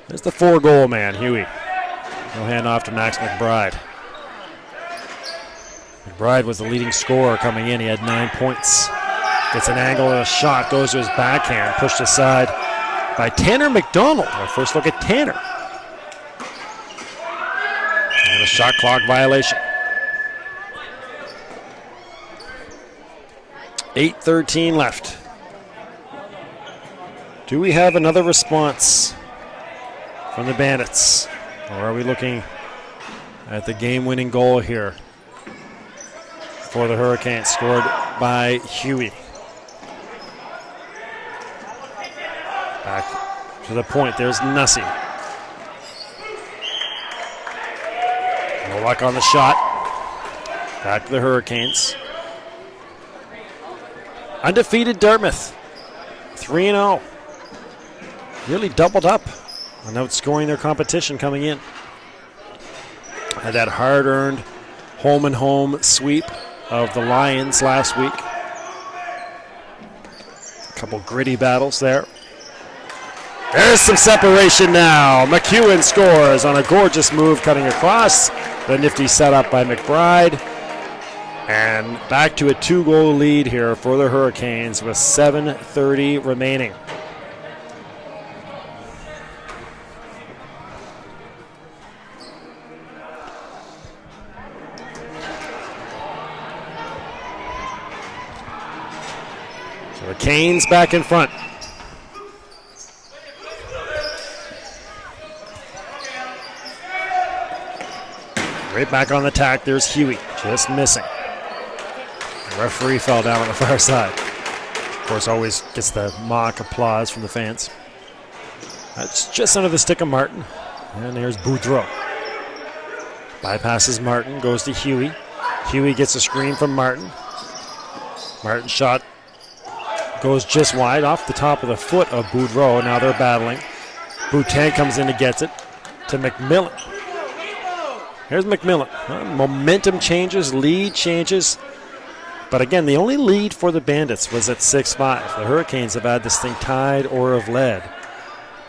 There's the 4-goal man, Huey. He'll hand off to Max McBride. McBride was the leading scorer coming in. He had 9 points. Gets an angle and a shot. Goes to his backhand. Pushed aside by Tanner McDonald. Our first look at Tanner. And a shot clock violation. 8:13 left. Do we have another response from the Bandits? Or are we looking at the game-winning goal here for the Hurricanes, scored by Huey? Back to the point. There's Nussey. No luck on the shot. Back to the Hurricanes. Undefeated Dartmouth. 3-0. Really doubled up on outscoring their competition coming in. Had that hard-earned home-and-home sweep of the Lions last week. A couple gritty battles there. There's some separation now. McEwen scores on a gorgeous move cutting across. The nifty setup by McBride. And back to a 2-goal lead here for the Hurricanes with 7:30 remaining. So the Canes back in front. Right back on the attack. There's Huey, just missing. The referee fell down on the far side. Of course, always gets the mock applause from the fans. That's just under the stick of Martin. And there's Boudreau. Bypasses Martin, goes to Huey. Huey gets a screen from Martin. Martin's shot goes just wide off the top of the foot of Boudreau. Now they're battling. Boutin comes in and gets it to McMillan. Here's McMillan. Momentum changes, lead changes. But again, the only lead for the Bandits was at 6-5. The Hurricanes have had this thing tied or have led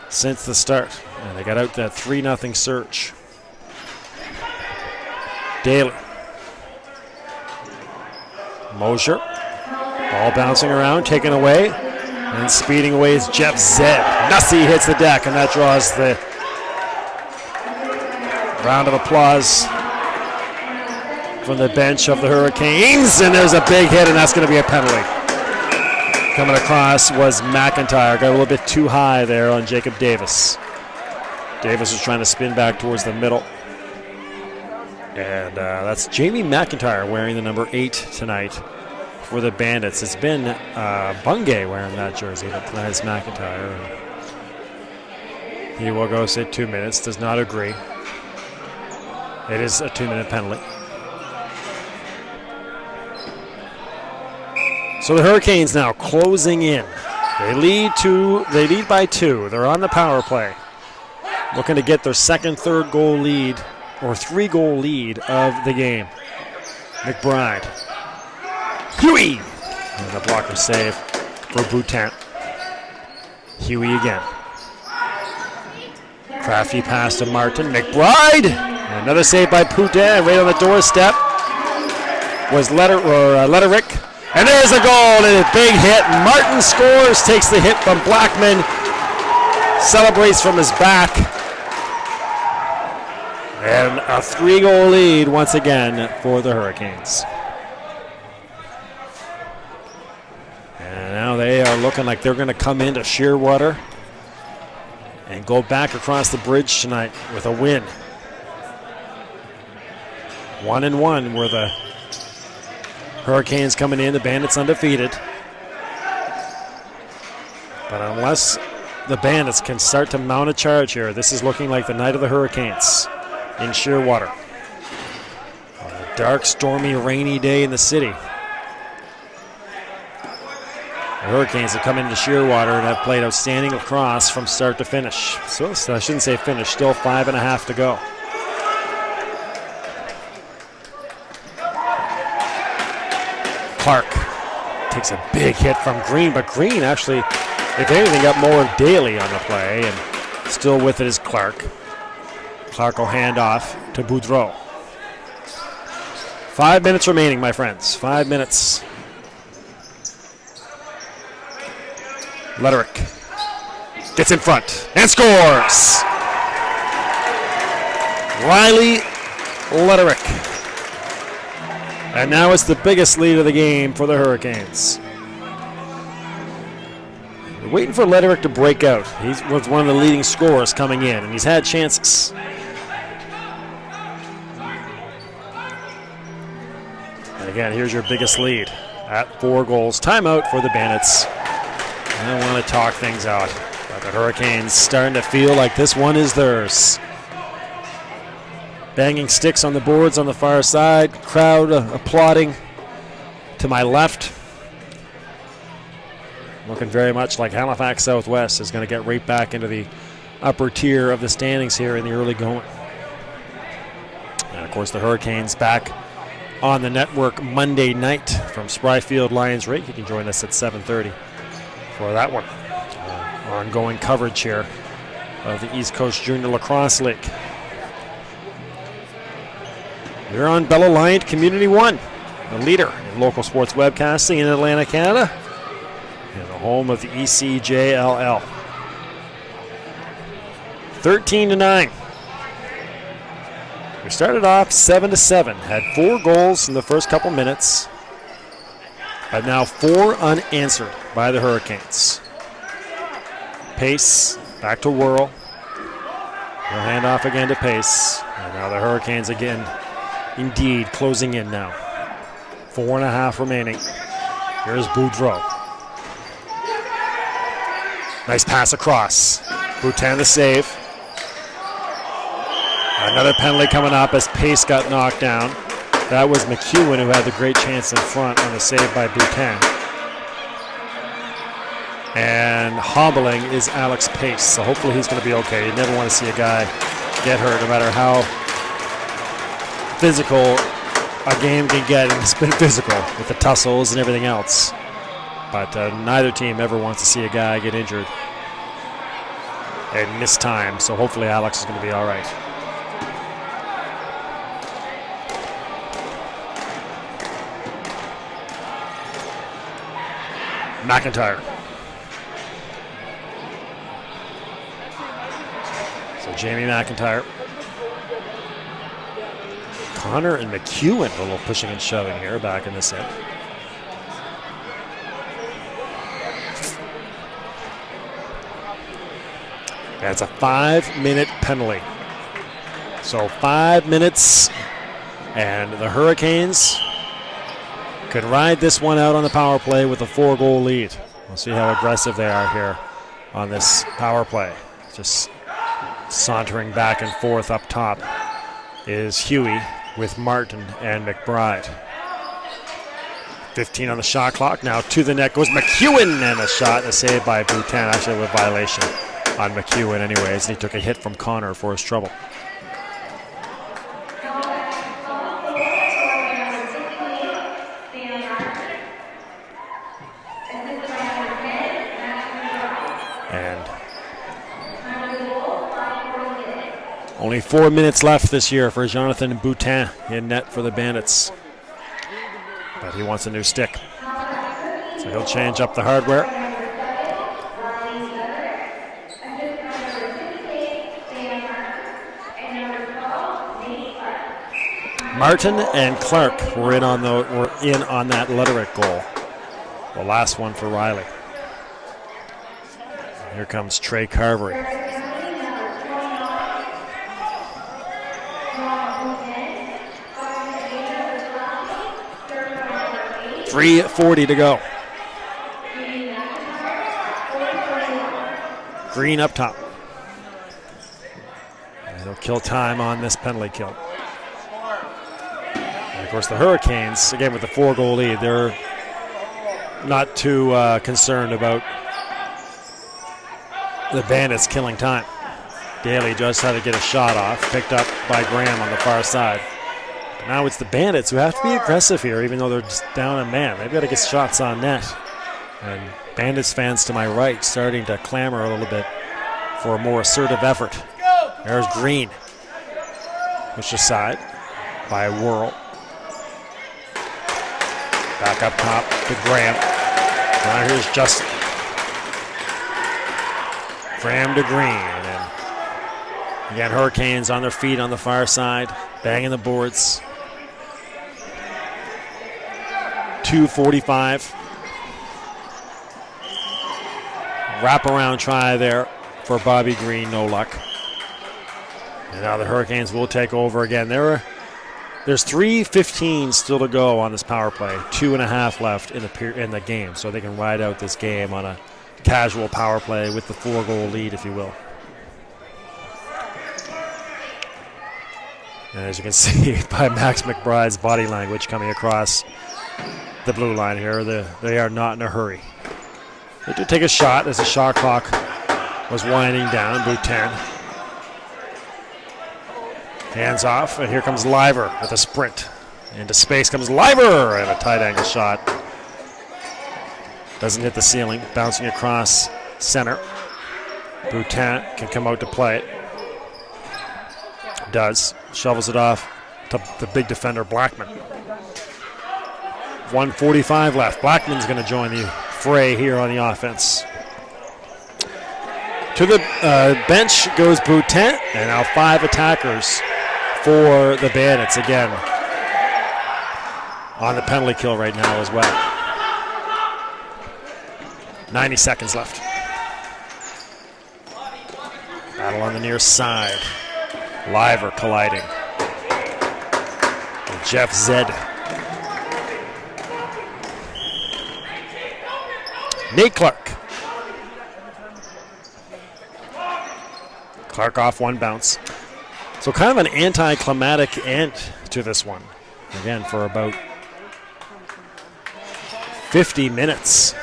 since the start. And they got out that 3-0 surge. Daly. Mosier. Ball bouncing around, taken away. And speeding away is Jeff Zed. Nussey hits the deck, and that draws the round of applause from the bench of the Hurricanes. And there's a big hit, and that's going to be a penalty. Coming across was McIntyre. Got a little bit too high there on Jacob Davis. Davis was trying to spin back towards the middle. And that's Jamie McIntyre wearing the number 8 tonight for the Bandits. It's been Bungay wearing that jersey, but tonight it's McIntyre. And he will go sit 2 minutes. Does not agree. It is a 2-minute penalty. So the Hurricanes now closing in. They lead by 2. They're on the power play. Looking to get their second, third goal lead, or 3-goal lead of the game. McBride. Huey! And the blocker save for Boutin. Huey again. Crafty pass to Martin. McBride! Another save by Boutin right on the doorstep. Was Letterick. And there's a goal and a big hit. Martin scores, takes the hit from Blackman. Celebrates from his back. And a 3-goal lead once again for the Hurricanes. And now they are looking like they're going to come into Shearwater and go back across the bridge tonight with a win. 1-1 were the Hurricanes coming in, the Bandits undefeated. But unless the Bandits can start to mount a charge here, this is looking like the night of the Hurricanes in Shearwater. On a dark, stormy, rainy day in the city. The Hurricanes have come into Shearwater and have played outstanding lacrosse from start to finish. So I shouldn't say finish, still 5.5 to go. Clark takes a big hit from Green, but Green actually, if anything, got more of Daly on the play, and still with it is Clark. Clark will hand off to Boudreau. 5 minutes remaining, my friends. 5 minutes. Letterick gets in front and scores. Riley Letterick. And now it's the biggest lead of the game for the Hurricanes. We're waiting for Letterick to break out. He was one of the leading scorers coming in, and he's had chances. And again, here's your biggest lead at 4 goals. Timeout for the Bandits. I want to talk things out, but the Hurricanes starting to feel like this one is theirs. Banging sticks on the boards on the far side. Crowd applauding to my left. Looking very much like Halifax Southwest is going to get right back into the upper tier of the standings here in the early going. And of course the Hurricanes back on the network Monday night from Spryfield Lions Rink. You can join us at 7:30 for that one. Ongoing coverage here of the East Coast Junior Lacrosse League. You're on Bell Aliant Community One, the leader in local sports webcasting in Atlantic Canada, and the home of the ECJLL. 13-9. We started off 7-7, had 4 goals in the first couple minutes, but now 4 unanswered by the Hurricanes. Pace back to Whirl. He'll hand off again to Pace, and now the Hurricanes again. Indeed, closing in now. 4.5 remaining. Here's Boudreau. Nice pass across. Boutin the save. Another penalty coming up as Pace got knocked down. That was McEwen who had the great chance in front on the save by Boutin. And hobbling is Alex Pace, so hopefully he's going to be okay. You never want to see a guy get hurt, no matter how physical a game can get, and it's been physical with the tussles and everything else. But neither team ever wants to see a guy get injured and miss time, so hopefully Alex is going to be all right. McIntyre. So Jamie McIntyre. Connor and McEwen a little pushing and shoving here back in the set. That's a 5-minute penalty. So 5 minutes, and the Hurricanes could ride this one out on the power play with a 4-goal lead. We'll see how aggressive they are here on this power play. Just sauntering back and forth up top is Huey with Martin and McBride. 15 on the shot clock. Now to the net goes McEwen, and a shot and a save by Boutin. Actually with violation on McEwen anyways. And he took a hit from Connor for his trouble. And only 4 minutes left this year for Jonathan Boutin in net for the Bandits. But he wants a new stick. So he'll change up the hardware. Martin and Clark were in on that Letterick goal. The last one for Riley. Here comes Trey Carvery. .340 to go. Green up top. And he'll kill time on this penalty kill. And of course the Hurricanes, again with the 4-goal lead, they're not too concerned about the Bandits killing time. Daly just had to get a shot off, picked up by Graham on the far side. Now it's the Bandits who have to be aggressive here, even though they're just down a man. They've got to get shots on net. And Bandits fans to my right starting to clamor a little bit for a more assertive effort. There's Green. Pushed aside by Whirl. Back up top to Graham. Now here's Justin. Graham to Green. And again, Hurricanes on their feet on the far side, banging the boards. 2:45. Wraparound try there for Bobby Green, no luck. And now the Hurricanes will take over again. There's 3:15 still to go on this power play. 2.5 left in the game, so they can ride out this game on a casual power play with the 4-goal lead, if you will. And as you can see by Max McBride's body language coming across the blue line here, they are not in a hurry. They did take a shot as the shot clock was winding down. Boutin. Hands off, and here comes Liver with a sprint. Into space comes Liver, and a tight angle shot. Doesn't hit the ceiling, bouncing across center. Boutin can come out to play it. Does. Shovels it off to the big defender, Blackman. 1:45 left. Blackman's going to join the fray here on the offense. To the bench goes Boutin, and now 5 attackers for the Bandits again on the penalty kill right now as well. 90 seconds left. Battle on the near side. Liver colliding. And Jeff Zed. Nate Clark. Clark off one bounce. So kind of an anticlimactic end to this one. Again, for about 50 minutes.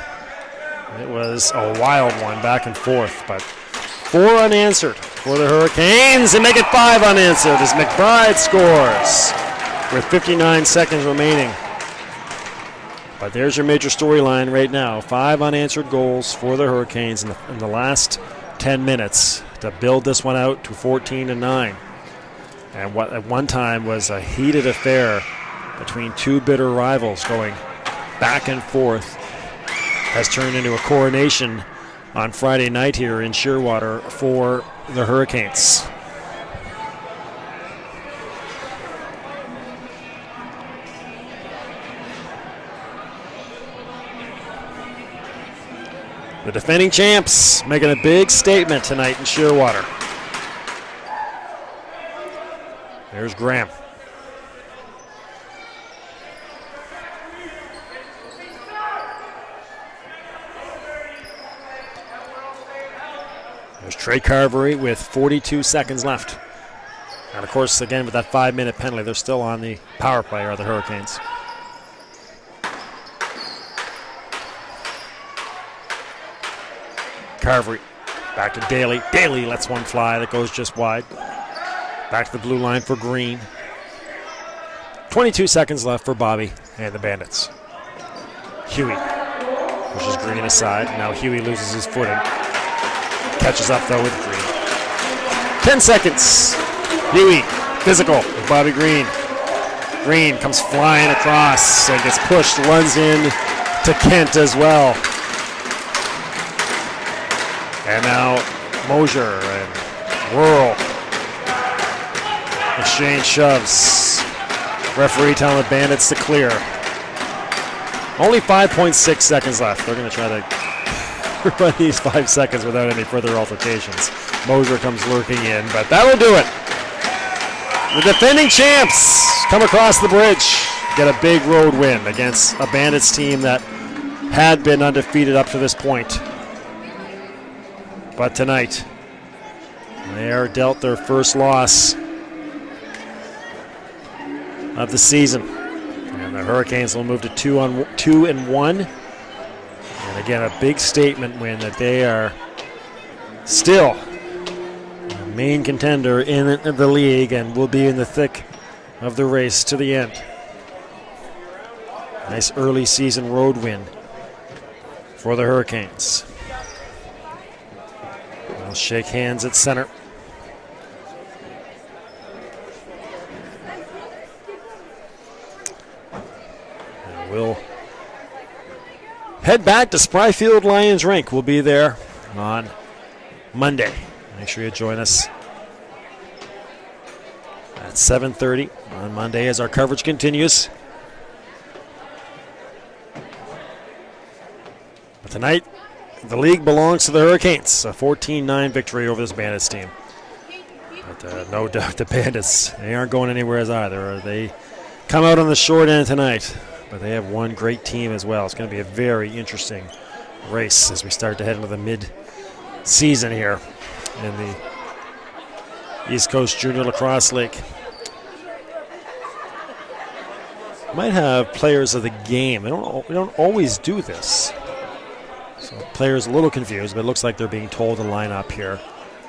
It was a wild one, back and forth, but 4 unanswered for the Hurricanes and make it 5 unanswered as McBride scores with 59 seconds remaining. But there's your major storyline right now. 5 unanswered goals for the Hurricanes in the last 10 minutes to build this one out to 14-9. And what at one time was a heated affair between 2 bitter rivals going back and forth has turned into a coronation on Friday night here in Shearwater for the Hurricanes. The defending champs making a big statement tonight in Shearwater. There's Graham. There's Trey Carvery with 42 seconds left. And of course, again, with that 5-minute penalty, they're still on the power play, are the Hurricanes. Carvery back to Daly. Daly lets one fly that goes just wide. Back to the blue line for Green. 22 seconds left for Bobby and the Bandits. Huey pushes Green aside. Now Huey loses his footing. Catches up though with Green. 10 seconds. Huey, physical with Bobby Green. Green comes flying across and gets pushed, runs in to Kent as well. And now Mosier and Whirl. Exchange shoves. Referee telling the Bandits to clear. Only 5.6 seconds left. They're going to try to run these 5 seconds without any further altercations. Mosier comes lurking in, but that'll do it. The defending champs come across the bridge, get a big road win against a Bandits team that had been undefeated up to this point. But tonight, they are dealt their first loss of the season. And the Hurricanes will move to 2-1. And again, a big statement win that they are still the main contender in the league and will be in the thick of the race to the end. Nice early season road win for the Hurricanes. They'll shake hands at center. And we'll head back to Spryfield Lions Rink. We'll be there on Monday. Make sure you join us at 7:30 on Monday as our coverage continues. But tonight, the league belongs to the Hurricanes. A 14-9 victory over this Bandits team. But no doubt the Bandits, they aren't going anywhere as either. They come out on the short end tonight, but they have one great team as well. It's going to be a very interesting race as we start to head into the mid-season here in the East Coast Junior Lacrosse League. Might have players of the game. We don't always do this. So players a little confused, but it looks like they're being told to line up here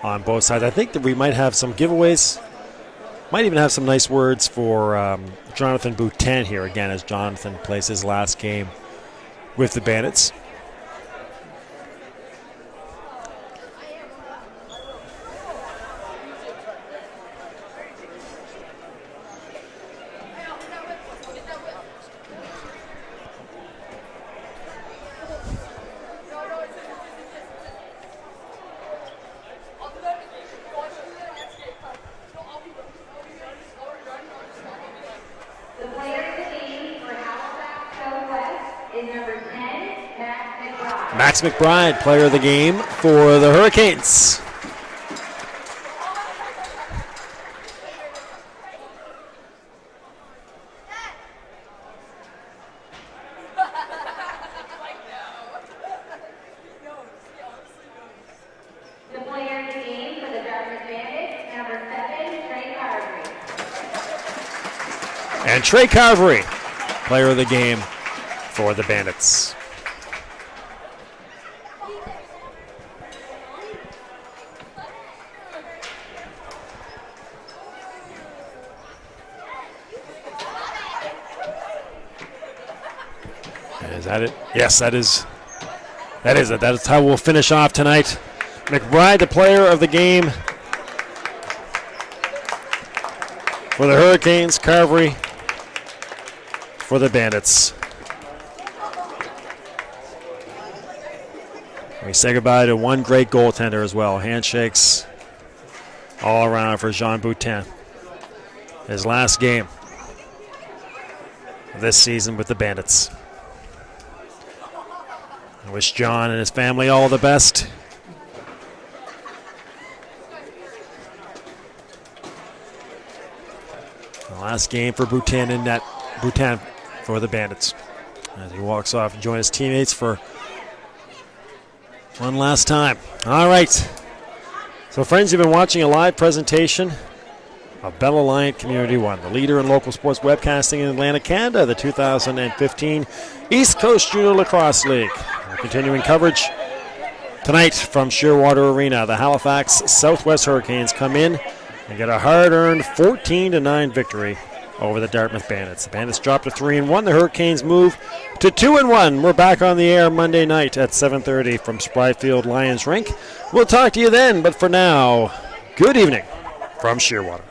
on both sides. I think that we might have some giveaways. Might even have some nice words for Jonathan Boutin here again as Jonathan plays his last game with the Bandits. Max McBride, player of the game for the Hurricanes. The player of the game for the Dartmouth Bandits, number 7, Trey Carvery. And Trey Carvery, player of the game for the Bandits. Is that it? Yes, that is it. That is how we'll finish off tonight. McBride, the player of the game for the Hurricanes. Carvery for the Bandits. We say goodbye to one great goaltender as well. Handshakes all around for Jean Boutin. His last game this season with the Bandits. I wish John and his family all the best. The last game for Boutin in net. Boutin for the Bandits as he walks off and joins his teammates for one last time. All right. So, friends, you've been watching a live presentation of Bell Aliant Community One, the leader in local sports webcasting in Atlantic Canada, the 2015 East Coast Junior Lacrosse League. We're continuing coverage tonight from Shearwater Arena. The Halifax Southwest Hurricanes come in and get a hard-earned 14-9 victory over the Dartmouth Bandits. The Bandits drop to 3-1. The Hurricanes move to 2-1. We're back on the air Monday night at 7:30 from Spryfield Lions Rink. We'll talk to you then, but for now, good evening from Shearwater.